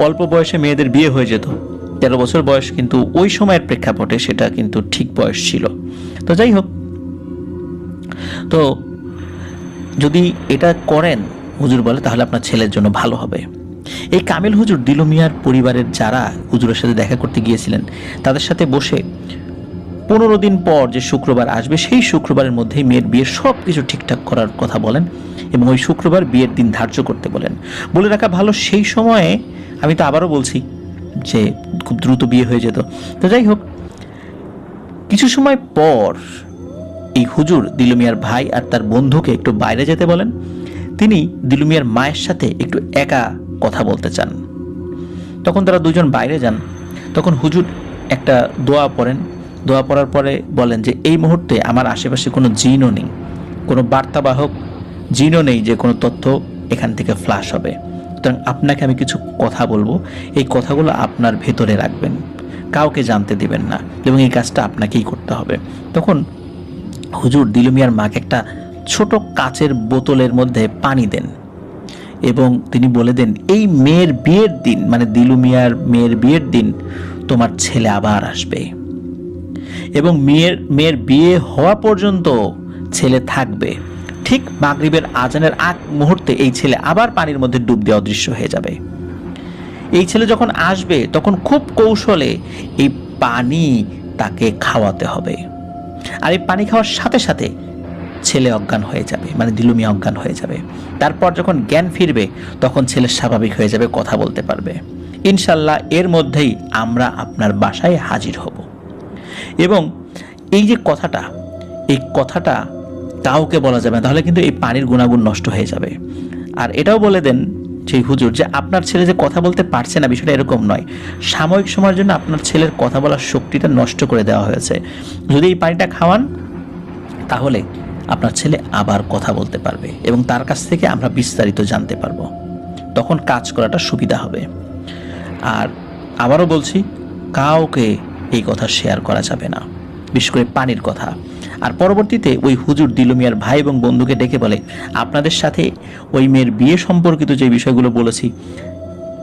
অল্প বয়সে মেয়েদের বিয়ে হয়ে যেত, 13 বছর বয়স কিন্তু ওই সময়ের প্রেক্ষাপটে সেটা কিন্তু ঠিক বয়স ছিল। তো যাই হোক, তো যদি এটা করেন হুজুর বলে তাহলে আপনার ছেলের জন্য ভালো হবে। এই কামেল হুজুর দিলু মিয়ার পরিবারের যারা হুজুরের সাথে দেখা করতে গিয়েছিলেন তাদের সাথে বসে 15 দিন পর যে শুক্রবার আসবে সেই শুক্রবারের মধ্যেই মেয়ের বিয়ের সব কিছু ঠিকঠাক করার কথা বলেন এবং ওই শুক্রবার বিয়ের দিন ধার্য করতে বলেন। বলে রাখা ভালো, সেই সময়ে আমি তো আবারও বলছি যে খুব দ্রুত বিয়ে হয়ে যেত। তো যাই হোক, কিছু সময় পর এই হুজুর দিলু মিয়ার ভাই আর তার বন্ধুকে একটু বাইরে যেতে বলেন। তিনি দিলু মিয়ার মায়ের সাথে একটু একা কথা বলতে চান। তখন তারা দুজন বাইরে যান। তখন হুজুর একটা দোয়া পড়েন, দোয়া পড়ার পরে বলেন যে এই মুহূর্তে আমার আশেপাশে কোনো জিনও নেই, কোনো বার্তাবাহক জিনও নেই যে কোনো তথ্য এখান থেকে ফ্ল্যাশ হবে, সুতরাং আপনাকে আমি কিছু কথা বলবো, এই কথাগুলো আপনার ভেতরে রাখবেন, কাউকে জানতে দিবেন না, এবং এই কাজটা আপনাকেই করতে হবে। তখন হুজুর দিলু মিয়ার মাকে একটা ছোট কাচের বোতলের মধ্যে পানি দেন এবং তিনি বলে দেন, এই মেয়ের বিয়ের দিন, মানে দিলু মিয়ার মেয়ের বিয়ের দিন তোমার ছেলে আবার আসবে এবং মেয়ের বিয়ে হওয়া পর্যন্ত ছেলে থাকবে, ঠিক মাগরিবের আজানের আগ মুহূর্তে এই ছেলে আবার পানির মধ্যে ডুব দিয়ে অদৃশ্য হয়ে যাবে। এই ছেলে যখন আসবে তখন খুব কৌশলে এই পানি তাকে খাওয়াতে হবে, আর এই পানি খাওয়ার সাথে সাথে ছেলে অজ্ঞান হয়ে যাবে, মানে দিলু মিয়া অজ্ঞান হয়ে যাবে। তারপর যখন জ্ঞান ফিরবে তখন ছেলে স্বাভাবিক হয়ে যাবে, কথা বলতে পারবে। ইনশাল্লাহ এর মধ্যেই আমরা আপনার বাসায় হাজির হব। এবং এই যে কথাটা, এই কথাটা কাউকে বলা যাবে না, তাহলে কিন্তু এই পানির গুণাগুণ নষ্ট হয়ে যাবে। আর এটাও বলে দেন সেই হুজুর যে আপনার ছেলে যে কথা বলতে পারছে না, বিষয়টা এরকম নয়, সাময়িক সময়ের জন্য আপনার ছেলের কথা বলার শক্তিটা নষ্ট করে দেওয়া হয়েছে। যদি এই পানিটা খাওয়ান তাহলে আপনার ছেলে আবার কথা বলতে পারবে এবং তার কাছ থেকে আমরা বিস্তারিত জানতে পারবো, তখন কাজ করাটা সুবিধা হবে। আর আবারও বলছি, কাউকে এই কথা শেয়ার করা যাবে না, বিশেষ করে পানির কথা। আর পরবর্তীতে ওই হুজুর দিলু মিয়ার ভাই এবং বন্ধুকে ডেকে বলে, আপনাদের সাথে ওই মেয়ের বিয়ে সম্পর্কিত যে বিষয়গুলো বলেছি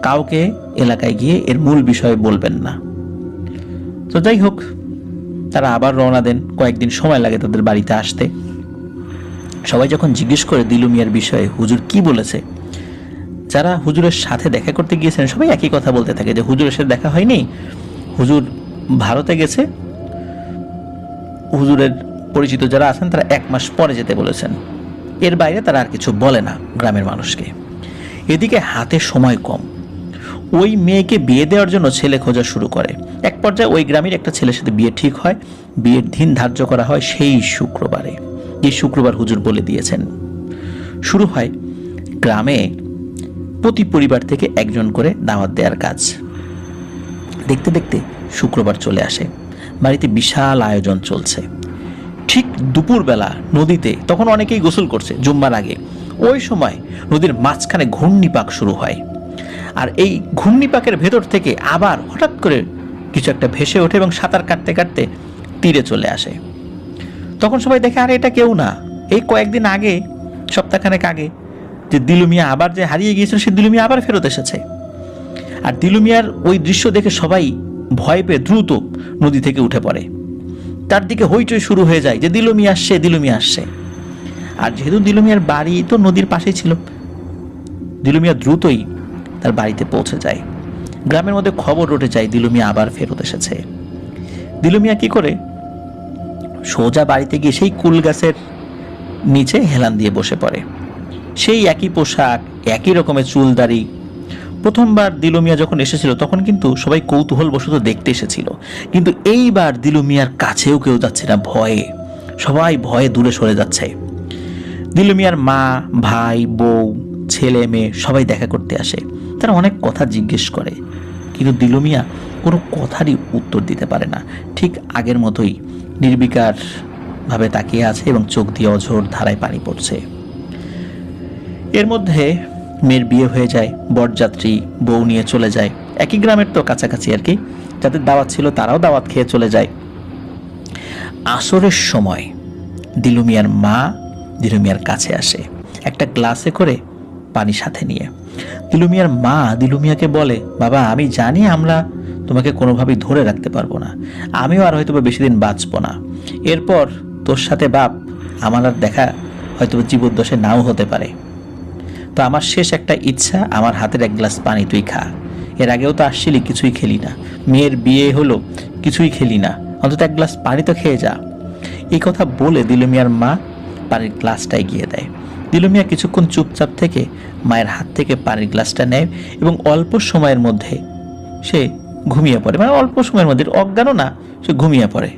কাউকে এলাকায় গিয়ে এর মূল বিষয়ে বলবেন না। তো যাই হোক, তারা আবার রওনা দেন। কয়েকদিন সময় লাগে তাদের বাড়িতে আসতে। সবাই যখন জিজ্ঞেস করে দিলু মিয়ার বিষয়ে হুজুর কি বলেছে, যারা হুজুরের সাথে দেখা করতে গিয়েছেন সবাই একই কথা বলতে থাকে যে হুজুরের সাথে দেখা হয়নি, হুজুর ভারতে গেছে, হুজুরের পরিচিত যারা আছেন তারা 1 মাস পরে যেতে বলেছেন। এর বাইরে তারা আর কিছু বলে না গ্রামের মানুষকে। এদিকে হাতে সময় কম, ওই মেয়েকে বিয়ে দেওয়ার জন্য ছেলে খোঁজা শুরু করে। এক পর্যায়ে ওই গ্রামের একটা ছেলের সাথে বিয়ে ঠিক হয়, বিয়ের দিন ধার্য করা হয় সেই শুক্রবারে। এই শুক্রবার হুজুর বলে দিয়েছেন। শুরু হয় গ্রামে প্রতি পরিবার থেকে একজন করে দাওয়াত দেওয়ার কাজ। দেখতে দেখতে শুক্রবার চলে আসে, বাড়িতে বিশাল আয়োজন চলছে। ঠিক দুপুরবেলা নদীতে তখন অনেকেই গোসল করছে জুম্মার আগে, ওই সময় নদীর মাঝখানে ঘূর্ণিপাক শুরু হয়। আর এই ঘূর্ণিপাকের ভেতর থেকে আবার হঠাৎ করে কিছু একটা ভেসে ওঠে এবং সাঁতার কাটতে কাটতে তীরে চলে আসে। তখন সবাই দেখে আর এটা কেউ না, এই কয়েকদিন আগে, সপ্তাহখানেক আগে যে দিলু মিয়া আবার যে হারিয়ে গিয়েছিল সে দিলু মিয়া আবার ফেরত এসেছে। আর দিলু মিয়ার ওই দৃশ্য দেখে সবাই ভয় পেয়ে দ্রুত নদী থেকে উঠে পড়ে। তার দিকে হইচই শুরু হয়ে যায় যে দিলু মিয়া আসছে, দিলু মিয়া আসছে। আর যেহেতু দিলু মিয়ার বাড়ি তো নদীর পাশেই ছিল, দিলু মিয়া দ্রুতই তার বাড়িতে পৌঁছে যায়। গ্রামের মধ্যে খবর উঠে যায় দিলু মিয়া আবার ফেরত এসেছে। দিলু মিয়া কি করে, সোজা বাড়িতে গিয়ে সেই কুল গাছের নিচে হেলান দিয়ে বসে পড়ে। সেই একই পোশাক, একই রকমের চুলদাড়ি। প্রথমবার দিলু মিয়া যখন এসেছিল তখন কিন্তু সবাই কৌতূহল বশত দেখতে এসেছিল, কিন্তু এইবার দিলু মিয়ার কাছেও কেউ যাচ্ছে না, ভয়ে সবাই ভয়ে দূরে সরে যাচ্ছে। দিলু মিয়ার মা, ভাই, বউ, ছেলে মেয়ে সবাই দেখা করতে আসে। তারা অনেক কথা জিজ্ঞেস করে, কিন্তু দিলু মিয়া কোনো কথারই উত্তর দিতে পারে না। ঠিক আগের মতোই নির্বিকার ভাবে তাকিয়ে আছে এবং চোখ দিয়ে অঝোর ধারায় পানি পড়ছে। এর মধ্যে মেয়ের বিয়ে হয়ে যায়, বরযাত্রী বউ নিয়ে চলে যায়। একই গ্রামের তো কাছাকাছি আর কি, যাদের দাওয়াত ছিল তারাও দাওয়াত খেয়ে চলে যায়। আসরের সময় দিলু মিয়ার মা দিলু মিয়ার কাছে আসে একটা গ্লাসে করে পানি সাথে নিয়ে। দিলু মিয়ার মা দিলু মিয়াকে বলে, বাবা আমি জানি আমরা তোমাকে কোনোভাবেই ধরে রাখতে পারবো না, আমিও আর হয়তো বেশি দিন বাঁচবো না, এরপর তোর সাথে বাপ আমার আর দেখা হয়তো জীবদ্দশায় নাও হতে পারে, তো আমার শেষ একটা ইচ্ছা, আমার হাতের 1 গ্লাস পানি তুই খা। এর আগেও তো আসছিলি, কিছুই খেলি না, মেয়ের বিয়ে হলো কিছুই খেলি না, অন্তত 1 গ্লাস পানি তো খেয়ে যা। এই কথা বলে দিলু মিয়ার মা পানির গ্লাসটা এগিয়ে দেয়। দিলু মিয়া কিছুক্ষণ চুপচাপ থেকে মায়ের হাত থেকে পানির গ্লাসটা নেয় এবং অল্প সময়ের মধ্যে সে ঘুমিয়ে পড়ে, মানে অল্প সময়ের মধ্যে, অজ্ঞানও না, সে ঘুমিয়ে পড়ে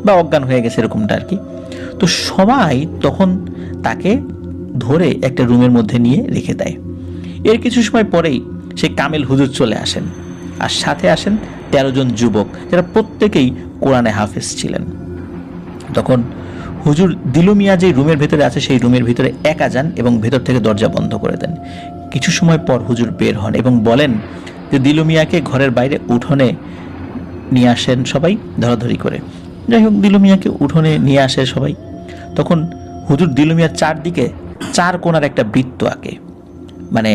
বা অজ্ঞান হয়ে গেছে এরকমটা আর কি। তো সবাই তখন তাকে ধরে একটা রুমের মধ্যে নিয়ে রেখে দেয়। এর কিছু সময় পরেই সে কামেল হুজুর চলে আসেন, আর সাথে আসেন 13 জন যুবক যারা প্রত্যেকেই কোরআনে হাফেজ ছিলেন। তখন হুজুর দিলু মিয়া যে রুমের ভেতরে আছে সেই রুমের ভিতরে একা যান এবং ভেতর থেকে দরজা বন্ধ করে দেন। কিছু সময় পর হুজুর বের হন এবং বলেন যে দিলু মিয়াকে ঘরের বাইরে উঠোনে নিয়ে আসেন সবাই ধরাধরি করে। যাই হোক, দিলু মিয়াকে উঠোনে নিয়ে আসে সবাই। তখন হুজুর দিলু মিয়ার চারদিকে 4 কোণার একটা বৃত্ত আঁকে, মানে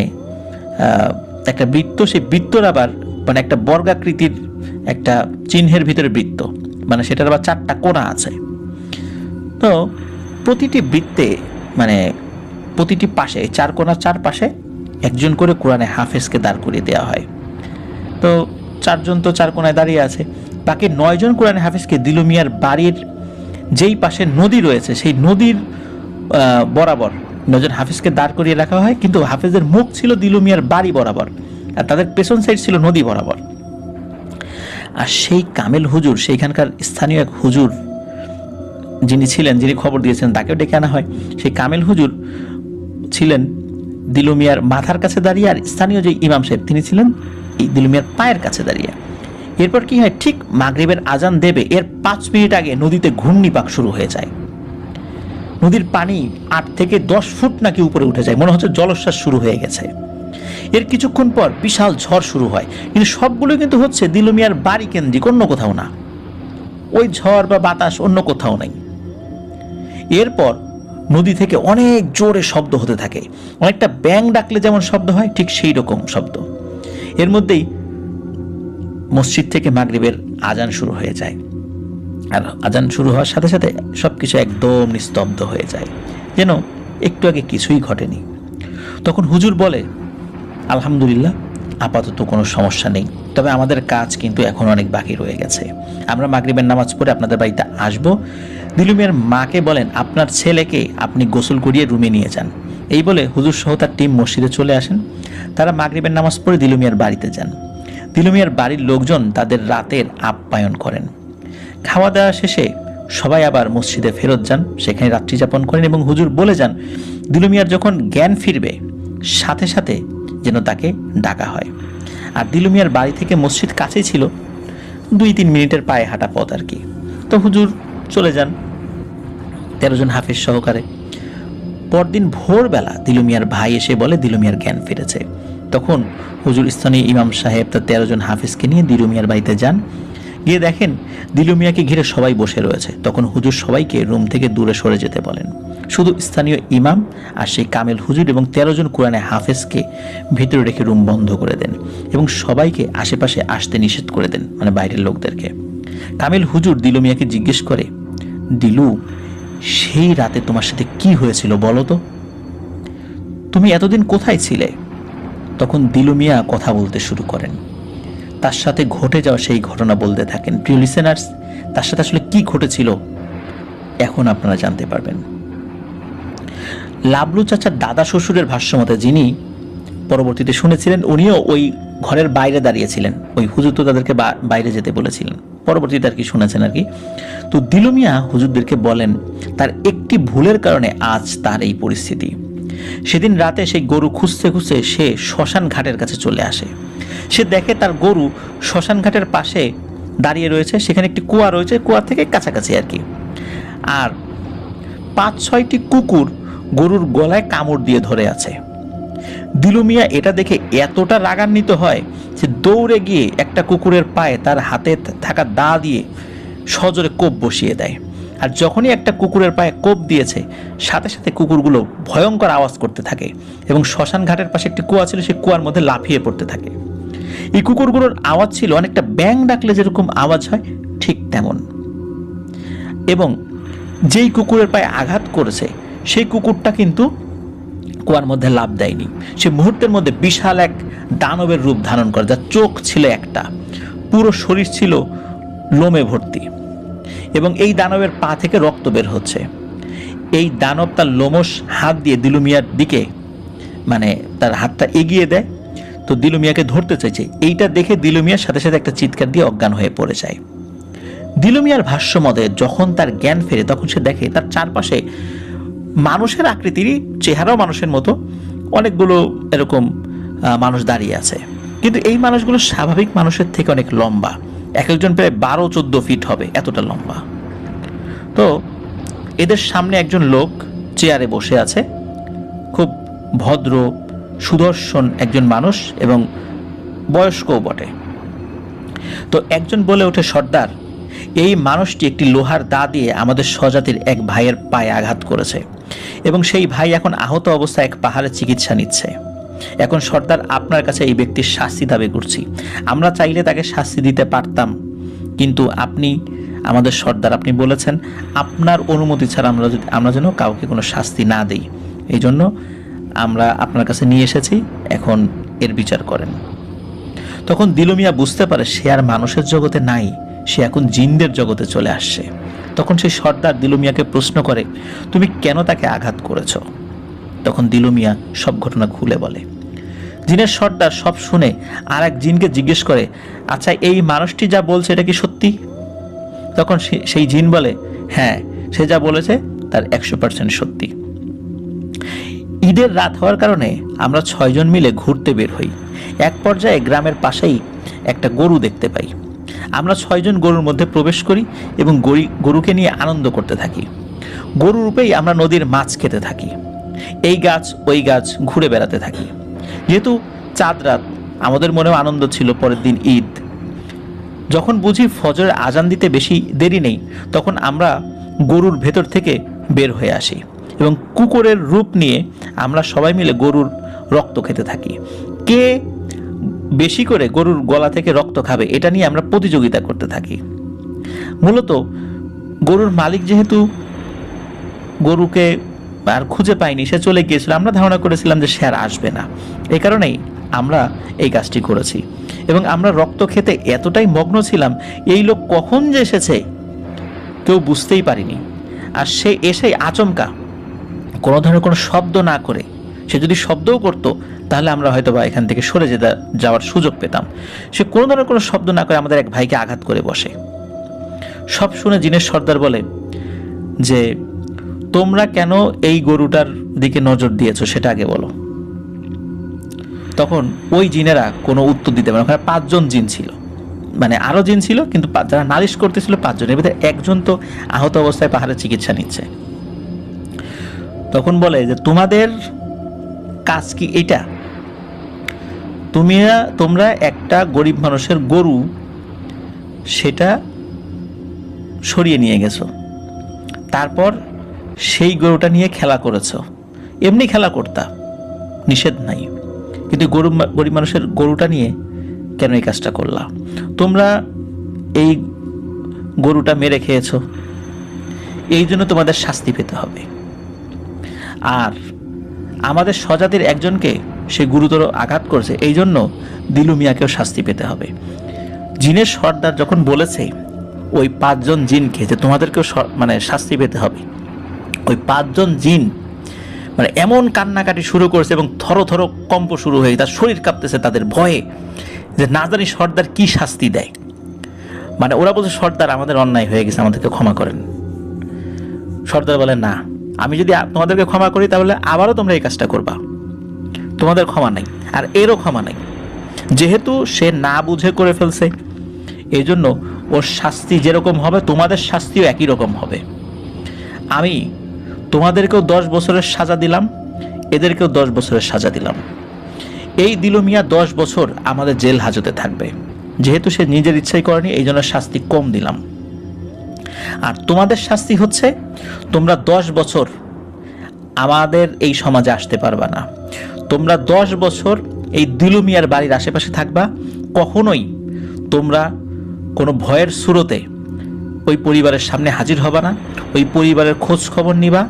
একটা বৃত্ত, সেই বৃত্তর আবার মানে একটা বর্গাকৃতির একটা চিহ্নের ভিতরে বৃত্ত, মানে সেটার আবার 4টা কোণা আছে। তো প্রতিটি বৃত্তে মানে প্রতিটি পাশে, চার কোণার চারপাশে একজন করে কোরআনে হাফেজকে দাঁড় করিয়ে দেওয়া হয়। তো চারজন তো চার কোণায় দাঁড়িয়ে আছে, বাকি 9 জন কোরআনে হাফেজকে দিলু মিয়ার বাড়ির যেই পাশে নদী রয়েছে সেই নদীর বরাবর 9 জন হাফেজকে দাঁড় করিয়ে রাখা হয়, কিন্তু হাফেজের মুখ ছিল দিলু মিয়ার বাড়ি বরাবর আর তাদের পেছন সাইড ছিল নদী বরাবর। আর সেই কামেল হুজুর, সেইখানকার স্থানীয় এক হুজুর যিনি ছিলেন, যিনি খবর দিয়েছেন, তাকেও ডেকে আনা হয়। সেই কামেল হুজুর ছিলেন দিলু মিয়ার মাথার কাছে দাঁড়িয়ে, আর স্থানীয় যে ইমাম সাহেব তিনি ছিলেন এই দিলু মিয়ার পায়ের কাছে দাঁড়িয়ে। এরপর কি হয়, ঠিক মাগরিবের আজান দেবে এর 5 মিনিট আগে নদীতে ঘূর্ণিপাক শুরু হয়ে যায়। নদীর পানি 8 থেকে 10 ফুট নাকি উপরে উঠে যায়, মনে হচ্ছে জলোচ্ছ্বাস শুরু হয়ে গেছে। এর কিছুক্ষণ পর বিশাল ঝড় শুরু হয়, কিন্তু সবগুলো কিন্তু হচ্ছে দিলু মিয়ার বাড়ি কেন্দ্রিক, অন্য কোথাও না। ওই ঝড় বা বাতাস অন্য কোথাও নেই। এরপর নদী থেকে অনেক জোরে শব্দ হতে থাকে, অনেকটা ব্যাং ডাকলে যেমন শব্দ হয় ঠিক সেই রকম শব্দ। এর মধ্যেই মসজিদ থেকে মাগরিবের আজান শুরু হয়ে যায়, আর আজান শুরু হওয়ার সাথে সাথে সবকিছু একদম নিস্তব্ধ হয়ে যায়, যেন একটু আগে কিছুই ঘটেনি। তখন হুজুর বলে, আলহামদুলিল্লাহ, আপাতত কোনো সমস্যা নেই, তবে আমাদের কাজ কিন্তু এখন অনেক বাকি রয়ে গেছে। আমরা মাগরিবের নামাজ পড়ে আপনাদের বাড়িতে আসবো। দিলু মিয়ার মাকে বলেন আপনার ছেলেকে আপনি গোসল করিয়ে রুমে নিয়ে যান। এই বলে হুজুর সহ তার টিম মসজিদে চলে আসেন। তারা মাগরিবের নামাজ পড়ে দিলু মিয়ার বাড়িতে যান। দিলু মিয়ার বাড়ির লোকজন তাদের রাতের আপ্যায়ন করেন। খাওয়া দাওয়া শেষে সবাই আবার মসজিদে ফেরত যান, সেখানে রাত্রি যাপন করেন এবং হুজুর বলে যান দিলু মিয়ার যখন জ্ঞান ফিরবে সাথে সাথে যেন তাকে ডাকা হয়। আর দিলু মিয়ার বাড়ি থেকে মসজিদ কাছেই ছিল, 2-3 মিনিটের পায়ে হাঁটা পথ আর কি। তো হুজুর চলে যান 13 জন হাফেজ সহকারে। পরদিন ভোরবেলা দিলু মিয়ার ভাই এসে বলে দিলু মিয়ার জ্ঞান ফিরেছে। তখন হুজুর স্থানীয় ইমাম সাহেব তার 13 জন হাফেজকে নিয়ে দিলু মিয়ার বাড়িতে যান। গিয়ে দেখেন দিলু মিয়াকে ঘিরে সবাই বসে রয়েছে। তখন হুজুর সবাইকে রুম থেকে দূরে সরে যেতে বলেন। শুধু স্থানীয় ইমাম আর সেই কামেল হুজুর এবং 13 জন কোরআনে হাফেজকে ভিতরে রেখে রুম বন্ধ করে দেন এবং সবাইকে আশেপাশে আসতে নিষেধ করে দেন, মানে বাইরের লোকদেরকে। কামেল হুজুর দিলু মিয়াকে জিজ্ঞেস করে, দিলু, সেই রাতে তোমার সাথে কি হয়েছিল বলো তো? তুমি এতদিন কোথায় ছিলে? তখন দিলু মিয়া কথা বলতে শুরু করেন, তার সাথে ঘটে যাওয়া সেই ঘটনা বলতে থাকেন। প্রিয় লিসেনার্স, তার সাথে আসলে কি ঘটেছিল এখন আপনারা জানতে পারবেন। লাবলু চাচার দাদা শ্বশুরের ভাষ্যমতে, যিনি পরবর্তীতে শুনেছিলেন, উনিও ওই ঘরের বাইরে দাঁড়িয়েছিলেন। ওই হুজুর তো তাদেরকে বাইরে যেতে বলেছিলেন, পরবর্তীতে আর কি শুনেছেন আর কি। তো দিলু মিয়া হুজুরদেরকে বলেন তার একটি ভুলের কারণে আজ তার এই পরিস্থিতি। সেদিন রাতে সেই গরু খুঁজতে খুঁজতে সে শ্মশান ঘাটের কাছে চলে আসে। সে দেখে তার গরু শ্মশান ঘাটের পাশে দাঁড়িয়ে রয়েছে, সেখানে একটি কুয়া রয়েছে, কুয়া থেকে কাছাকাছি আর কি। আর 5-6টি কুকুর গরুর গলায় কামড় দিয়ে ধরে আছে। দিলু মিয়া এটা দেখে এতটা রাগান্বিত হয় যে দৌড়ে গিয়ে একটা কুকুরের পায়ে তার হাতে থাকা দা দিয়ে সজোরে কোপ বসিয়ে দেয়। আর যখনই একটা কুকুরের পায়ে কোপ দিয়েছে, সাথে সাথে কুকুরগুলো ভয়ঙ্কর আওয়াজ করতে থাকে এবং শ্মশান ঘাটের পাশে একটি কুয়া ছিল, সেই কুয়ার মধ্যে লাফিয়ে পড়তে থাকে। এই কুকুরগুলোর আওয়াজ ছিল অনেকটা ব্যাং ডাকলে যেরকম আওয়াজ হয় ঠিক তেমন। এবং যেই কুকুরের পায়ে আঘাত করেছে সেই কুকুরটা কিন্তু কুয়ার মধ্যে লাফ দেয়নি, সে মুহূর্তের মধ্যে বিশাল এক দানবের রূপ ধারণ করে, যার চোখ ছিল একটা, পুরো শরীর ছিল লোমে ভর্তি এবং এই দানবের পা থেকে রক্ত বের হচ্ছে। এই দানব তার লোমশ হাত দিয়ে দিলু মিয়ার দিকে, মানে তার হাতটা এগিয়ে দেয়। তো দিলু মিয়াকে ধরতে চাইছে, এইটা দেখে দিলু মিয়ার সাথে সাথে একটা চিৎকার দিয়ে অজ্ঞান হয়ে পড়ে যায়। দিলু মিয়ার ভাষ্যমতে যখন তার জ্ঞান ফেরে তখন সে দেখে তার চারপাশে মানুষের আকৃতিরই, চেহারাও মানুষের মতো অনেকগুলো এরকম মানুষ দাঁড়িয়ে আছে, কিন্তু এই মানুষগুলো স্বাভাবিক মানুষের থেকে অনেক লম্বা, এক একজন প্রায় 12-14 ফিট হবে, এতটা লম্বা। তো এদের সামনে একজন লোক চেয়ারে বসে আছে, খুব ভদ্র সুদর্শন একজন মানুষ এবং বয়স্কও বটে। তো একজন বলে ওঠে, সর্দার, এই মানুষটি একটি লোহার দা দিয়ে আমাদের স্বজাতির এক ভাইয়ের পায়ে আঘাত করেছে এবং সেই ভাই এখন আহত অবস্থায় এক পাহাড়ে চিকিৎসা নিচ্ছে। এখন সর্দার, আপনার কাছে এই ব্যক্তির শাস্তি দাবি করছি। আমরা চাইলে তাকে শাস্তি দিতে পারতাম, কিন্তু আপনি আমাদের সর্দার, আপনি বলেছেন আপনার অনুমতি ছাড়া আমরা যেন কাউকে কোনো শাস্তি না দেই, এই জন্য আমরা আপনার কাছে নিয়ে এসেছি, এখন এর বিচার করেন। তখন দিলু মিয়া বুঝতে পারে সে আর মানুষের জগতে নাই, সে এখন জিনদের জগতে চলে আসছে। তখন সেই সর্দার দিলু মিয়াকে প্রশ্ন করে, তুমি কেন তাকে আঘাত করেছ? তখন দিলু মিয়া সব ঘটনা খুলে বলে। জিনের সর্দার সব শুনে আর এক জিনকে জিজ্ঞেস করে, আচ্ছা এই মানুষটি যা বলছে এটা কি সত্যি? তখন সেই জিন বলে, হ্যাঁ, সে যা বলেছে তার 100% সত্যি। ঈদের রাত হওয়ার কারণে আমরা 6 জন মিলে ঘুরতে বের হই। এক পর্যায়ে গ্রামের পাশেই একটা গরু দেখতে পাই। আমরা 6 জন গরুর মধ্যে প্রবেশ করি এবং গরুকে নিয়ে আনন্দ করতে থাকি। গরু রূপেই আমরা নদীর মাছ খেতে থাকি, এই গাছ ওই গাছ ঘুরে বেড়াতে থাকি। যেহেতু চাঁদ রাত, আমাদের মনেও আনন্দ ছিল পরের দিন ঈদ। যখন বুঝি ফজরের আজান দিতে বেশি দেরি নেই, তখন আমরা গরুর ভেতর থেকে বের হয়ে আসি এবং কুকুরের রূপ নিয়ে আমরা সবাই মিলে গরুর রক্ত খেতে থাকি। কে বেশি করে গরুর গলা থেকে রক্ত খাবে এটা নিয়ে আমরা প্রতিযোগিতা করতে থাকি। মূলত গরুর মালিক যেহেতু গরুকে আর খুঁজে পাইনি, সে চলে গিয়েছিল, আমরা ধারণা করেছিলাম যে সে আর আসবে না। এই কারণেই আমরা এই কাজটি করেছি এবং আমরা রক্ত খেতে এতটাই মগ্ন ছিলাম, এই লোক কখন যে এসেছে কেউ বুঝতেই পারিনি। আর সে এসেই আচমকা কোনো ধরনের কোনো শব্দ না করে, সে যদি শব্দও করতো তাহলে আমরা হয়তো বা এখান থেকে সরে যাওয়ার সুযোগ পেতাম। সে কোনো ধরনের কোনো শব্দ না করে আমাদের এক ভাইকে আঘাত করে বসে। সব শুনে জিনের সর্দার বলে যে, তোমরা কেন এই গরুটার দিকে নজর দিয়েছো সেটা আগে বলো। তখন ওই জিনেরা কোনো উত্তর দিতে পারে না। ওখানে 5 জন জিন ছিল, মানে আরো জিন ছিল, কিন্তু যারা নালিশ করতেছিল 5 জনের ভিতরে একজন তো আহত অবস্থায় পাহাড়ে চিকিৎসা নিচ্ছে। তখন বলে যে, তোমাদের কাজ কি এটা? তোমরা একটা গরিব মানুষের গরু সেটা সরিয়ে নিয়ে গেছো, তারপর সেই গরুটা নিয়ে খেলা করেছো। এমনি খেলা করতা, নিষেধ নাই, কিন্তু গরিব মানুষের গরুটা নিয়ে কেন এই কাজটা করলা? তোমরা এই গরুটা মেরে খেয়েছো, এই জন্য তোমাদের শাস্তি পেতে হবে। আর আমাদের স্বজাতির একজনকে সে গুরুতর আঘাত করেছে, এই জন্য দিলু মিয়াকেও শাস্তি পেতে হবে। জিনের সর্দার যখন বলেছে ওই 5 জন জিনকে যে তোমাদেরকেও মানে শাস্তি পেতে হবে, ওই 5 জন জিন মানে এমন কান্নাকাটি শুরু করেছে এবং থরো থরো কম্প শুরু হয়ে তার শরীর কাঁপতেছে তাদের ভয়ে, যে না জানি সর্দার কি শাস্তি দেয়। মানে ওরা বলছে, সর্দার আমাদের অন্যায় হয়ে গেছে, আমাদেরকে ক্ষমা করেন। সর্দার বলে, না, আমি যদি তোমাদেরকে ক্ষমা করি তাহলে আবারও তোমরা এই কাজটা করবা, তোমাদের ক্ষমা নাই, আর এরও ক্ষমা নাই। যেহেতু সে না বুঝে করে ফেলছে, এই জন্য ওর শাস্তি যেরকম হবে তোমাদের শাস্তিও একই রকম হবে। আমি তোমাদেরকেও 10 বছরের সাজা দিলাম, এদেরকেও 10 বছরের সাজা দিলাম। এই দিলু মিয়া 10 বছর আমাদের জেল হাজতে থাকবে, যেহেতু সে নিজের ইচ্ছাই করেনি, এই জন্য শাস্তি কম দিলাম। আর তোমাদের শাস্তি হচ্ছে, তোমরা 10 বছর আমাদের এই সমাজে আসতে পারবা না। তোমরা 10 বছর এই দিলু মিয়ার বাড়ির আশেপাশে থাকবা, কখনোই তোমরা কোনো ভয়ের সুরতে ওই পরিবারের সামনে হাজির হবা না। ওই পরিবারের খোঁজ খবর নিবা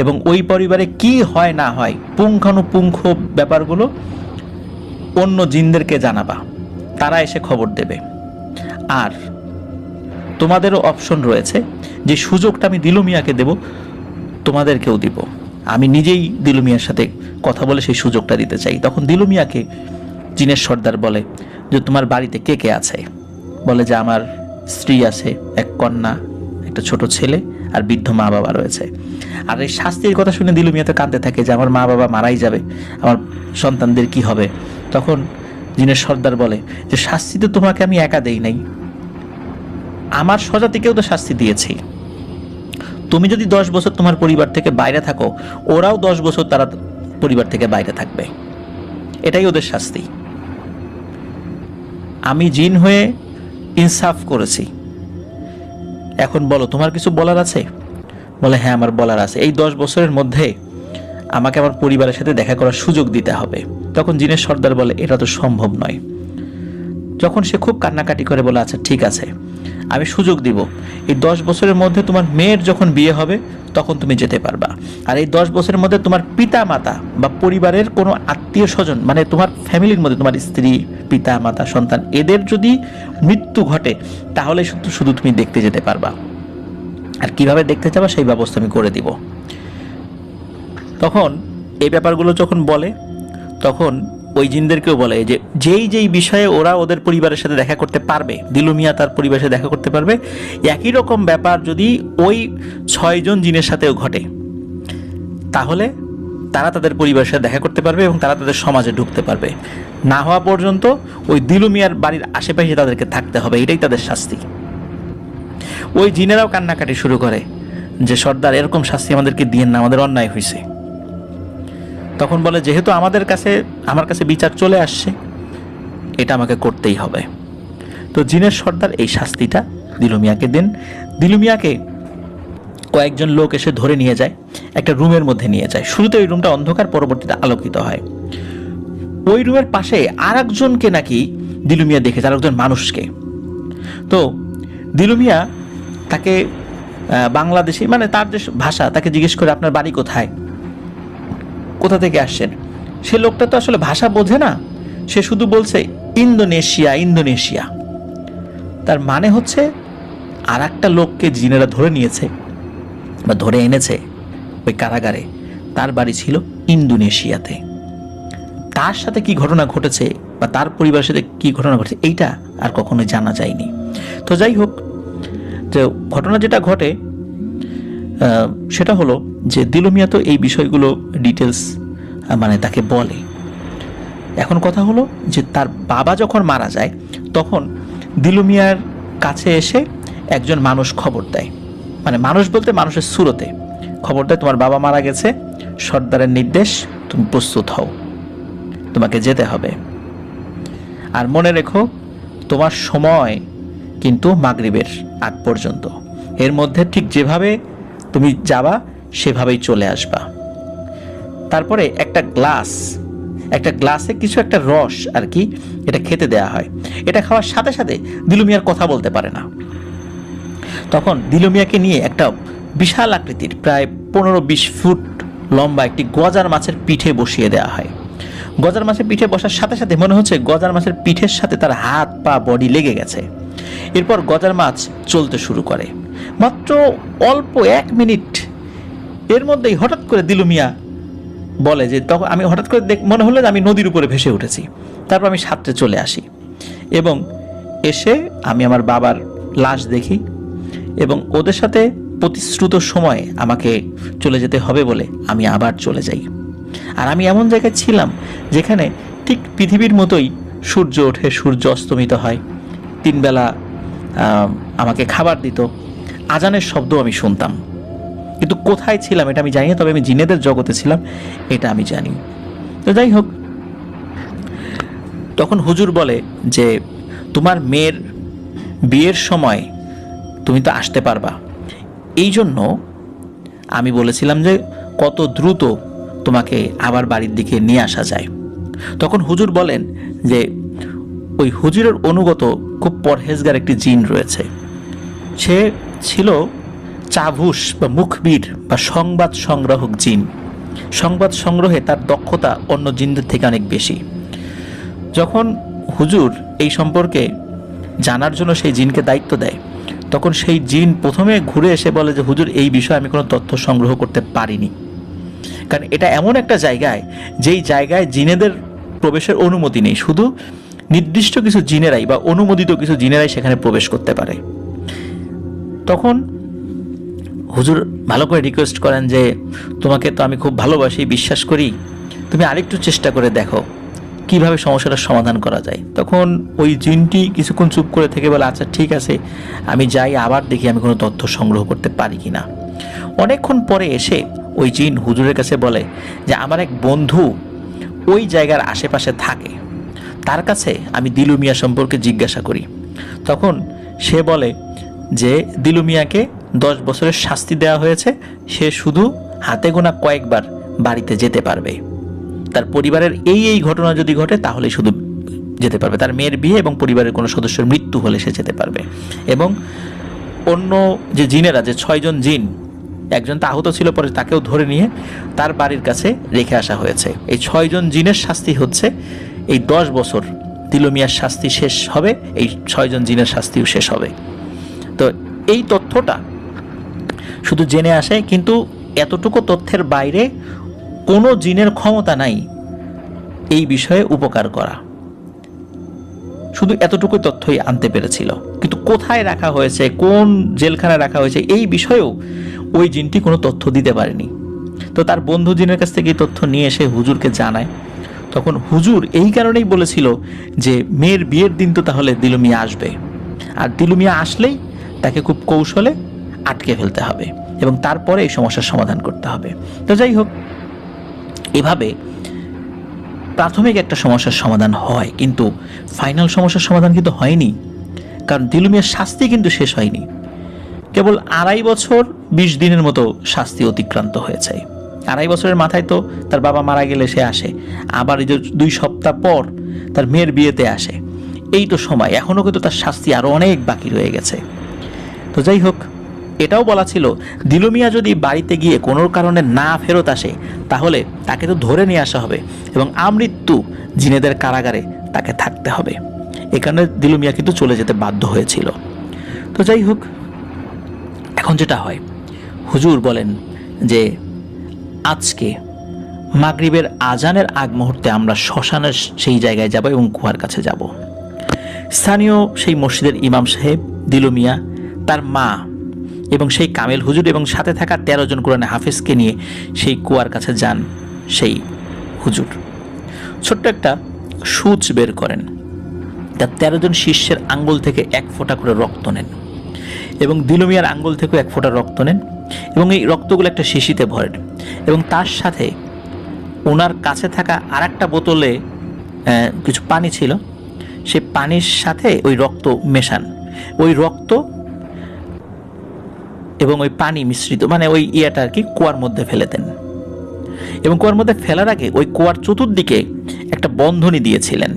এবং ওই পরিবারে কি হয় না হয় পুঙ্খানুপুঙ্খ ব্যাপারগুলো অন্য জিনদেরকে জানাবা, তারা এসে খবর দেবে। আর তোমাদেরও অপশন রয়েছে, যে সুযোগটা আমি দিলু মিয়াকে দেব তোমাদেরকেও দিব। আমি নিজেই দিলু মিয়ার সাথে কথা বলে সেই সুযোগটা দিতে চাই। তখন দিলু মিয়াকে জিনের সর্দার বলে যে, তোমার বাড়িতে কে কে আছে? বলে যে, আমার স্ত্রী আছে, এক কন্যা, একটা ছোট ছেলে আর বৃদ্ধ মা বাবা রয়েছে। আর এই শাস্তির কথা শুনে দিলু মিয়া তো কাঁদতে থাকে যে, আমার মা বাবা মারাই যাবে, আমার সন্তানদের কি হবে? তখন জিনের সর্দার বলে যে, শাস্তি তো তোমাকে আমি একা দেই নাই, আমার স্বজাতিকেও তো শাস্তি দিয়েছি। তুমি যদি 10 বছর তোমার পরিবার থেকে বাইরে থাকো, ওরাও 10 বছর তারা পরিবার থেকে বাইরে থাকবে, এটাই ওদের শাস্তি। আমি জিন হয়ে ইনসাফ করেছি, এখন বলো তোমার কিছু বলার আছে? বলে, হ্যাঁ আমার বলার আছে, এই 10 বছরের মধ্যে আমাকে আমার পরিবারের সাথে দেখা করার সুযোগ দিতে হবে। তখন জিনের সর্দার বলে, এটা তো সম্ভব নয়। যখন সে খুব কান্নাকাটি করে বলে, আচ্ছা ঠিক আছে, আমি সুযোগ দিব, এই 10 বছরের মধ্যে তোমার মেয়ের যখন বিয়ে হবে তখন তুমি যেতে পারবা। আর এই 10 বছরের মধ্যে তোমার পিতা মাতা বা পরিবারের কোনো আত্মীয় স্বজন, মানে তোমার ফ্যামিলির মধ্যে তোমার স্ত্রী, পিতা মাতা, সন্তান, এদের যদি মৃত্যু ঘটে তাহলে শুধু শুধু তুমি দেখতে যেতে পারবা। আর কিভাবে দেখতে যাবা সেই ব্যবস্থা আমি করে দিব। তখন এই ব্যাপারগুলো যখন বলে তখন ওই জিনদেরকেও বলে যে যেই বিষয়ে ওরা ওদের পরিবারের সাথে দেখা করতে পারবে, দিলু মিয়া তার পরিবারের সাথে দেখা করতে পারবে, একই রকম ব্যাপার যদি ওই 6 জন জিনের সাথেও ঘটে তাহলে তারা তাদের পরিবারের সাথে দেখা করতে পারবে এবং তারা তাদের সমাজে ঢুকতে পারবে। না হওয়া পর্যন্ত ওই দিলু মিয়ার বাড়ির আশেপাশে তাদেরকে থাকতে হবে, এটাই তাদের শাস্তি। ওই জিনেরাও কান্নাকাটি শুরু করে যে সর্দার এরকম শাস্তি আমাদেরকে দিয়েন না, আমাদের অন্যায় হয়েছে। তখন বলে যেহেতু আমার কাছে বিচার চলে আসছে, এটা আমাকে করতেই হবে। তো জিনের সর্দার এই শাস্তিটা দিলু মিয়াকে দেন। দিলু মিয়াকে কয়েকজন লোক এসে ধরে নিয়ে যায়, একটা রুমের মধ্যে নিয়ে যায়। শুরুতে ওই রুমটা অন্ধকার, পরবর্তীতে আলোকিত হয়। ওই রুমের পাশে আর একজনকে নাকি দিলু মিয়া দেখেছে, আর একজন মানুষকে। তো দিলু মিয়া তাকে বাংলাদেশি, মানে তার যে ভাষা, তাকে জিজ্ঞেস করে আপনার বাড়ি কোথায়, কোথা থেকে আসছেন। সে লোকটা তো আসলে ভাষা বোঝে না, সে শুধু বলছে ইন্দোনেশিয়া ইন্দোনেশিয়া। তার মানে হচ্ছে আর একটা লোককে জিনেরা ধরে নিয়েছে বা ধরে এনেছে ওই কারাগারে, তার বাড়ি ছিল ইন্দোনেশিয়াতে। তার সাথে কি ঘটনা ঘটেছে বা তার পরিবারের সাথে কি ঘটনা ঘটেছে এইটা আর কখনোই জানা যায়নি। তো যাই হোক, যে ঘটনা যেটা ঘটে সেটা হলো যে দিলু মিয়া তো এই বিষয়গুলো ডিটেলস মানে তাকে বলে। এখন কথা হলো যে তার বাবা যখন মারা যায় তখন দিলু মিয়ার কাছে এসে একজন মানুষ খবর দেয়, মানে মানুষ বলতে মানুষের সুরতে খবর দেয়, তোমার বাবা মারা গেছে, সর্দারের নির্দেশ, তুমি প্রস্তুত হও, তোমাকে যেতে হবে। আর মনে রেখো তোমার সময় কিন্তু মাগরিবের আগ পর্যন্ত, এর মধ্যে ঠিক যেভাবে তুমি যাবা সেভাবেই চলে আসবা। তারপরে একটা গ্লাসে কিছু একটা রস আর কি, এটা খেতে দেয়া হয়। এটা খাওয়ার সাথে সাথে দিলু মিয়ার কথা বলতে পারে না। তখন দিলু মিয়াকে নিয়ে একটা বিশাল আকৃতির প্রায় 15-20 ফুট লম্বা একটি গজার মাছের পিঠে বসিয়ে দেওয়া হয়। গজার মাছের পিঠে বসার সাথে সাথে মনে হচ্ছে গজার মাছের পিঠের সাথে তার হাত পা বডি লেগে গেছে। এরপর গজার মাছ চলতে শুরু করে, মাত্র অল্প 1 মিনিট। এর মধ্যেই হঠাৎ করে দিলু মিয়া বলে যে তখন আমি হঠাৎ করে মনে হলো যে আমি নদীর উপরে ভেসে উঠেছি। তারপর আমি সাঁতরে চলে আসি এবং এসে আমি আমার বাবার লাশ দেখি এবং ওদের সাথে প্রতিশ্রুত সময়ে আমাকে চলে যেতে হবে বলে আমি আবার চলে যাই। আর আমি এমন জায়গায় ছিলাম যেখানে ঠিক পৃথিবীর মতোই সূর্য ওঠে, সূর্য অস্তমিত হয়, 3 বেলা আমাকে খাবার দিত, আজানের শব্দ আমি শুনতাম। কিন্তু কোথায় ছিলাম এটা আমি জানি না, তবে আমি জিনেদের জগতে ছিলাম এটা আমি জানি। তো যাই হোক, তখন হুজুর বলে যে তোমার মেয়ের বিয়ের সময় তুমি তো আসতে পারবা, এই জন্য আমি বলেছিলাম যে কত দ্রুত তোমাকে আবার বাড়ির দিকে নিয়ে আসা যায়। তখন হুজুর বলেন যে ওই হুজুরের অনুগত খুব পরহেজগার একটি জিন রয়েছে, সে ছিল চাভুস বা মুখবির বা সংবাদ সংগ্রাহক জিন। সংবাদ সংগ্রহে তার দক্ষতা অন্য জিনদের থেকে অনেক বেশি। যখন হুজুর এই সম্পর্কে জানার জন্য সেই জিনকে দায়িত্ব দেয় তখন সেই জিন প্রথমে ঘুরে এসে বলে যে হুজুর এই বিষয়ে আমি কোনো তথ্য সংগ্রহ করতে পারিনি, কারণ এটা এমন একটা জায়গায় যেই জায়গায় জিনেদের প্রবেশের অনুমতি নেই, শুধু নির্দিষ্ট কিছু জিনেরাই বা অনুমোদিত কিছু জিনেরাই সেখানে প্রবেশ করতে পারে। তখন হুজুর ভালো করে রিকোয়েস্ট করেন যে তোমাকে তো আমি খুব ভালোবাসি, বিশ্বাস করি, তুমি আরেকটু চেষ্টা করে দেখো কিভাবে সমস্যাটার সমাধান করা যায়। তখন ওই জিনটি কিছুক্ষণ চুপ করে থেকে বলে আচ্ছা ঠিক আছে, আমি যাই, আবার দেখি আমি কোনো তথ্য সংগ্রহ করতে পারি কিনা। অনেকক্ষণ পরে এসে ওই জিন হুজুরের কাছে বলে যে আমার এক বন্ধু ওই জায়গার আশেপাশে থাকে, তার কাছে আমি দিলু মিয়া সম্পর্কে জিজ্ঞাসা করি। তখন সে বলে যে দিলু মিয়াকে 10 বছরের শাস্তি দেওয়া হয়েছে, সে শুধু হাতে গোনা কয়েকবার বাড়িতে যেতে পারবে, তার পরিবারের এই ঘটনা যদি ঘটে তাহলে শুধু যেতে পারবে, তার মেয়ের বিয়ে এবং পরিবারের কোনো সদস্যের মৃত্যু হলে সে যেতে পারবে। এবং অন্য যে জিনেরা, যে 6 জন জিন, একজন তো আহত ছিল, পরে তাকেও ধরে নিয়ে তার বাড়ির কাছে রেখে আসা হয়েছে। এই 6 জন জিনের শাস্তি হচ্ছে এই 10 বছর দিলু মিয়ার শাস্তি শেষ হবে, এই 6 জন জিনের শাস্তিও শেষ হবে। তো এই তথ্যটা শুধু জেনে আসে, কিন্তু এতটুকু তথ্যের বাইরে কোনো জিনের ক্ষমতা নাই এই বিষয়ে উপকার করা। শুধু এতটুকু তথ্যই আনতে পেরেছিল, কিন্তু কোথায় রাখা হয়েছে, কোন জেলখানায় রাখা হয়েছে, এই বিষয়েও ওই জিনটি কোনো তথ্য দিতে পারেনি। তো তার বন্ধু জিনের কাছ থেকে এই তথ্য নিয়ে এসে হুজুরকে জানায়। তখন হুজুর এই কারণেই বলেছিল যে মেয়ের বিয়ের দিন তো তাহলে দিলু মিয়া আসবে, আর দিলু মিয়া আসলেই তাকে খুব কৌশলে আটকে ফেলতে হবে এবং তারপরে এই সমস্যার সমাধান করতে হবে। তো যাই হোক, এভাবে প্রাথমিক একটা সমস্যার সমাধান হয়, কিন্তু ফাইনাল সমস্যার সমাধান কিন্তু হয়নি। কারণ দিলু মিয়ার শাস্তি কিন্তু শেষ হয়নি। কেবল 2.5 বছর 20 দিনের মতো শাস্তি অতিক্রান্ত হয়েছে। 2.5 বছরের মাথায় তো তার বাবা মারা গেলে সে আসে, আবার এই যে 2 সপ্তাহ পর তার মেয়ের বিয়েতে আসে, এই তো সময়, এখনও কিন্তু তার শাস্তি আরও অনেক বাকি রয়ে গেছে। তো যাই হোক, এটাও বলা ছিল দিলু মিয়া যদি বাড়িতে গিয়ে কোনো কারণে না ফেরত আসে, তাহলে তাকে তো ধরে নিয়ে আসা হবে এবং আমৃত্যু জিনেদের কারাগারে তাকে থাকতে হবে। এ কারণে দিলু মিয়া কিন্তু চলে যেতে বাধ্য হয়েছিল। তো যাই হোক, এখন যেটা হয়, হুজুর বলেন যে আজকে মাগরিবের আজানের আগ মুহূর্তে আমরা শ্মশানের সেই জায়গায় যাব এবং কুয়ার কাছে যাব। স্থানীয় সেই মসজিদের ইমাম সাহেব, দিলু মিয়া, তার মা এবং সেই কামেল হুজুর এবং সাথে থাকা 13 জন কোরআনে হাফেজকে নিয়ে সেই কুয়ার কাছে যান। সেই হুজুর ছোট্ট একটা সূচ বের করেন, তার 13 জন শিষ্যের আঙ্গুল থেকে 1 ফোঁটা করে রক্ত নেন এবং দিলু মিয়ার আঙ্গুল থেকেও 1 ফোঁটা রক্ত নেন এবং এই রক্তগুলো একটা শিশিতে ভরেন এবং তার সাথে ওনার কাছে থাকা আর একটা বোতলে কিছু পানি ছিল, সেই পানির সাথে ওই রক্ত মেশান। ওই রক্ত এবং ওই পানি মিশ্রিত, মানে ওই ইয়েটা আর কি, কুয়ার মধ্যে ফেলে দেন এবং কুয়ার মধ্যে ফেলার আগে ওই কুয়ার চতুর্দিকে একটা বন্ধনী দিয়েছিলেন,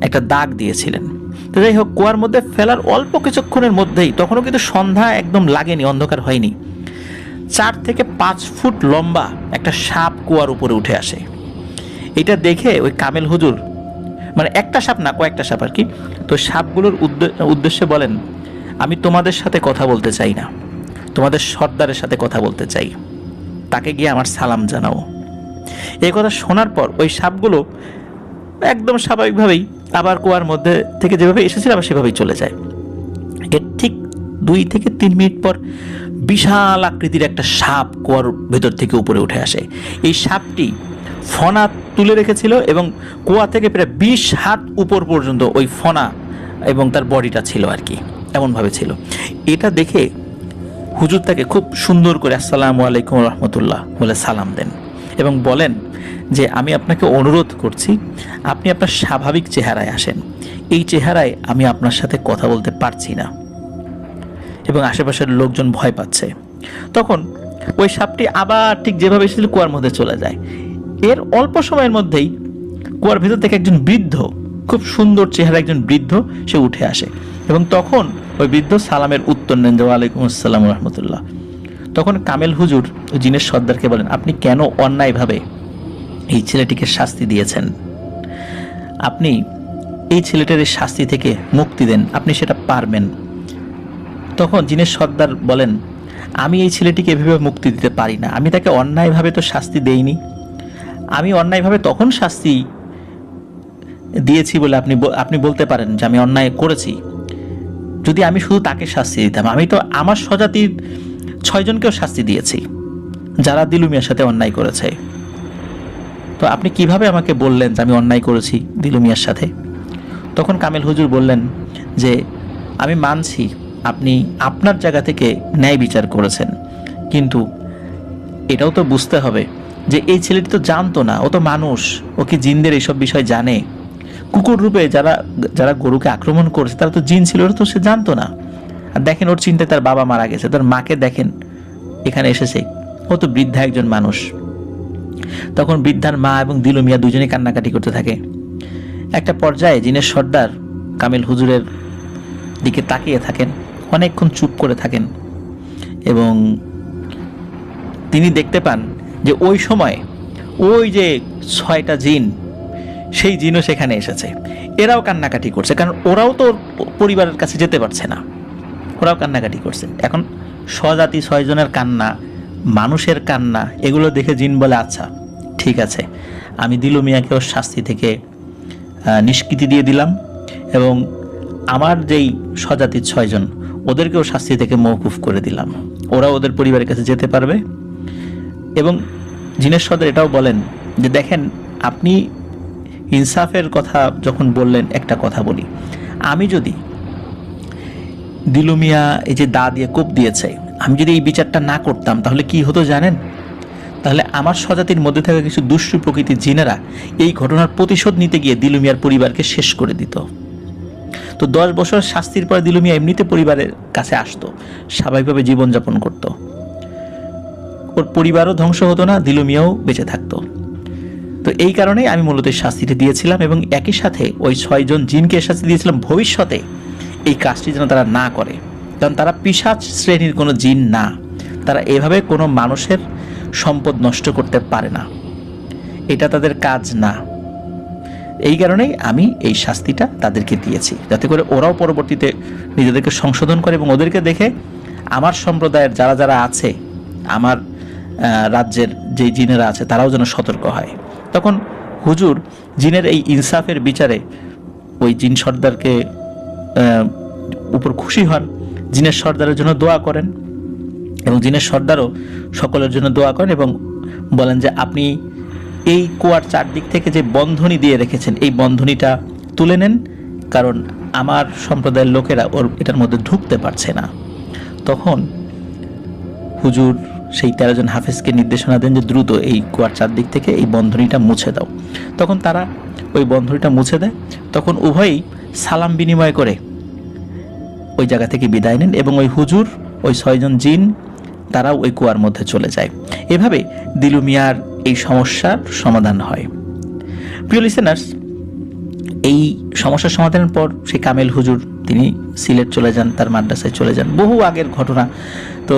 একটা দাগ দিয়েছিলেন। তো যাই হোক, কুয়ার মধ্যে ফেলার অল্প কিছুক্ষণের মধ্যেই, তখনও কিন্তু সন্ধ্যা একদম লাগেনি, অন্ধকার হয়নি, 4 থেকে 5 ফুট লম্বা একটা সাপ কুয়ার উপরে উঠে আসে। এটা দেখে ওই কামেল হুজুর, মানে একটা সাপ না, কয়েকটা সাপ আর কি, তো সাপগুলোর উদ্দেশ্যে বলেন, আমি তোমাদের সাথে কথা বলতে চাই না, তোমাদের সর্দারের সাথে কথা বলতে চাই, তাকে গিয়ে আমার সালাম জানাও। এই কথা শোনার পর ওই সাপগুলো একদম স্বাভাবিকভাবেই আবার কুয়ার মধ্যে থেকে যেভাবে এসেছিল আবার সেভাবেই চলে যায়। এর ঠিক 2 থেকে 3 মিনিট পর বিশাল আকৃতির একটা সাপ কুয়ার ভেতর থেকে উপরে উঠে আসে। এই সাপটি ফনা তুলে রেখেছিল এবং কুয়া থেকে প্রায় 20 হাত উপর পর্যন্ত ওই ফনা এবং তার বডিটা ছিল আর কি, এমনভাবে ছিল। এটা দেখে হুজুর তাকে খুব সুন্দর করে আসসালামু আলাইকুম রহমতুল্লাহ বলে সালাম দেন এবং বলেন যে আমি আপনাকে অনুরোধ করছি, আপনি আপনার স্বাভাবিক চেহারায় আসেন, এই চেহারায় আমি আপনার সাথে কথা বলতে পারছি না এবং আশেপাশের লোকজন ভয় পাচ্ছে। তখন ওই সাপটি আবার ঠিক যেভাবে এসেছিল কুয়ার মধ্যে চলে যায়। এর অল্প সময়ের মধ্যেই কুয়ার ভেতর থেকে একজন বৃদ্ধ, খুব সুন্দর চেহারা একজন বৃদ্ধ, সে উঠে আসে এবং তখন ওই বৃদ্ধ সালামের উত্তর নেন যে ওয়ালাইকুম আসসালাম রহমতুল্লাহ। তখন কামেল হুজুর জিনের সর্দারকে বলেন, আপনি কেন অন্যায়ভাবে এই ছেলেটিকে শাস্তি দিয়েছেন? আপনি এই ছেলেটার এই শাস্তি থেকে মুক্তি দেন, আপনি সেটা পারবেন। তখন জিনের সর্দার বলেন, আমি এই ছেলেটিকে এভাবে মুক্তি দিতে পারি না, আমি তাকে অন্যায়ভাবে তো শাস্তি দেইনি, আমি অন্যায়ভাবে তখন শাস্তি দিয়েছি বলে আপনি বলতে পারেন যে আমি অন্যায় করেছি। যদি আমি শুধু তাকে শাস্তি দিতাম, আমি তো আমার স্বজাতির 6 জনকেও শাস্তি দিয়েছি যারা দিলু মিয়ার সাথে অন্যায় করেছে। তো আপনি কিভাবে আমাকে বললেন যে আমি অন্যায় করেছি দিলু মিয়ার সাথে? তখন কামেল হুজুর বললেন যে আমি মানছি আপনি আপনার জায়গা থেকে ন্যায় বিচার করেছেন, কিন্তু এটাও তো বুঝতে হবে যে এই ছেলেটি তো জানতো না, ও তো মানুষ, ও কি জিনদের এইসব বিষয় জানে? কুকুর রূপে যারা গরুকে আক্রমণ করেছে তারা তো জিন ছিল, ওরা তো সে জানতো না। আর দেখেন ওর চিন্তায় তার বাবা মারা গেছে, তার মাকে দেখেন এখানে এসেছে, ও তো বৃদ্ধা একজন মানুষ। তখন বৃদ্ধার মা এবং দিলু মিয়া দুজনেই কান্নাকাটি করতে থাকে একটা পর্যায়ে জিনের সর্দার কামিল হুজুরের দিকে তাকিয়ে থাকেন, অনেকক্ষণ চুপ করে থাকেন এবং তিনি দেখতে পান যে ওই সময় ওই যে 6টা জিন, সেই জিনও সেখানে এসেছে। এরাও কান্নাকাটি করছে, কারণ ওরাও তো পরিবারের কাছে যেতে পারছে না, ওরাও কান্নাকাটি করছে। এখন স্বজাতি 6 জনের কান্না, মানুষের কান্না, এগুলো দেখে জিন বলে আচ্ছা ঠিক আছে, আমি দিলু মিয়াকেও শাস্তি থেকে নিষ্কৃতি দিয়ে দিলাম এবং আমার যেই স্বজাতির 6 জন ওদেরকেও শাস্তি থেকে মওকুফ করে দিলাম, ওরা ওদের পরিবারের কাছে যেতে পারবে। এবং জিনের সর্দার এটাও বলেন যে দেখেন, আপনি ইনসাফের কথা যখন বললেন, একটা কথা বলি, আমি যদি দিলু মিয়া এই যে দা দিয়ে কোপ দিয়েছে, আমি যদি এই বিচারটা না করতাম তাহলে কি হতো জানেন? তাহলে আমার স্বজাতির মধ্যে থাকা কিছু দুষ্টু প্রকৃতির জিনেরা এই ঘটনার প্রতিশোধ নিতে গিয়ে দিলু মিয়ার পরিবারকে শেষ করে দিত। তো 10 বছর শাস্তির পর দিলু মিয়া এমনিতে পরিবারের কাছে আসতো, স্বাভাবিকভাবে জীবনযাপন করত, ওর পরিবারও ধ্বংস হতো না, দিলু মিয়াও বেঁচে থাকতো। তো এই কারণেই আমি মূলত শাস্তিটি দিয়েছিলাম এবং একই সাথে ওই 6 জন জিনকে শাস্তি দিয়েছিলাম ভবিষ্যতে এই কাজটি যেন তারা না করে, কারণ তারা পিশাচ শ্রেণীর কোনো জিন না, তারা এভাবে কোনো মানুষের সম্পদ নষ্ট করতে পারে না, এটা তাদের কাজ না। এই কারণেই আমি এই শাস্তিটা তাদেরকে দিয়েছি, যাতে করে ওরাও পরবর্তীতে নিজেদেরকে সংশোধন করে এবং ওদেরকে দেখে আমার সম্প্রদায়ের যারা যারা আছে, আমার রাজ্যের যে জিনেরা আছে তারাও যেন সতর্ক হয়। তখন হুজুর জিনের এই ইনসাফের বিচারে ওই জিন সর্দারকে উপর খুশি হন, জিনের সর্দারের জন্য দোয়া করেন এবং জিনের সর্দারও সকলের জন্য দোয়া করেন এবং বলেন যে আপনি এই কুয়ার চারদিক থেকে যে বন্ধনী দিয়ে রেখেছেন, এই বন্ধনীটা তুলে নেন, কারণ আমার সম্প্রদায়ের লোকেরা ওর এটার মধ্যে ঢুকতে পারছে না। তখন হুজুর সেই 13 জন হাফেজকে নির্দেশনা দেন যে দ্রুত এই কুয়ার চারদিক থেকে এই বন্ধনীটা মুছে দাও। তখন তারা ওই বন্ধনীটা মুছে দেয়। তখন উভয়ই সালাম বিনিময় করে ওই জায়গা থেকে বিদায় নেন এবং ওই হুজুর, ওই 6 জন জিন, তারাও ওই কুয়ার মধ্যে চলে যায়। এভাবে দিলু মিয়ার এই সমস্যার সমাধান হয়। প্রিয় লিসেনার্স, এই সমস্যার সমাধানের পর সেই কামেল হুজুর তিনি সিলেট চলে যান, তার মাদ্রাসায় চলে যান। বহু আগের ঘটনা। তো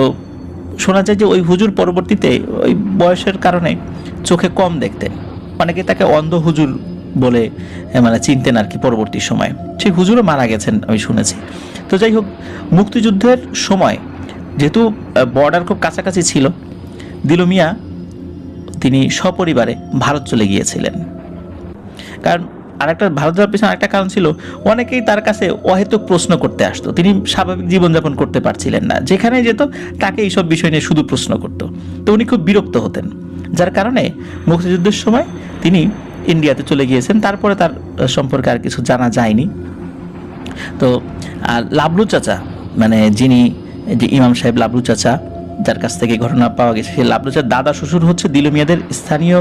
শোনা যায় যে ওই হুজুর পরবর্তীতে ওই বয়সের কারণে চোখে কম দেখতেন, অনেকে তাকে অন্ধ হুজুর বলে মানে চিনতেন আর কি। পরবর্তী সময় সেই হুজুরও মারা গেছেন আমি শুনেছি। তো যাই হোক, মুক্তিযুদ্ধের সময় যেহেতু বর্ডার খুব কাছাকাছি ছিল, দিলু মিয়া তিনি সপরিবারে ভারত চলে গিয়েছিলেন। কারণ আরেকটা ভারত যাওয়ার পিছনে আরেকটা কারণ ছিল, অনেকেই তার কাছে অহেতুক প্রশ্ন করতে আসতো, তিনি স্বাভাবিক জীবনযাপন করতে পারছিলেন না, যেখানে যেত তাকে এইসব বিষয় নিয়ে শুধু প্রশ্ন করত। তো উনি খুব বিরক্ত হতেন, যার কারণে মুক্তিযুদ্ধের সময় তিনি ইন্ডিয়াতে চলে গিয়েছেন। তারপরে তার সম্পর্কে আর কিছু জানা যায়নি। তো লাবলু চাচা, মানে যিনি যে ইমাম সাহেব লাবলু চাচা, যার কাছ থেকে ঘটনা পাওয়া গেছে, সেই লাবলু চাচার দাদা শ্বশুর হচ্ছে দিলু মিয়াদের স্থানীয়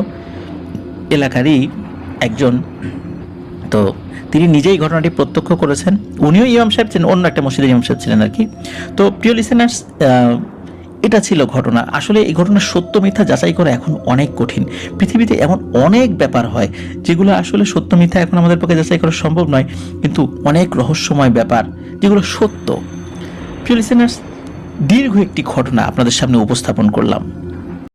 এলাকারই একজন। তো তিনি নিজেই ঘটনাটি প্রত্যক্ষ করেছেন। উনিও ইমাম সাহেব ছিলেন, অন্য একটা মসজিদের ইমাম সাহেব ছিলেন আর কি। তো প্রিয় লিসেনার্স, এটা ছিল ঘটনা। আসলে এই ঘটনার সত্য মিথ্যা যাচাই করা এখন অনেক কঠিন। পৃথিবীতে এমন অনেক ব্যাপার হয় যেগুলো আসলে সত্য মিথ্যা এখন আমাদের পক্ষে যাচাই করা সম্ভব নয়, কিন্তু অনেক রহস্যময় ব্যাপার যেগুলো সত্য। প্রিয় লিসেনার্স, দীর্ঘ একটি ঘটনা আপনাদের সামনে উপস্থাপন করলাম।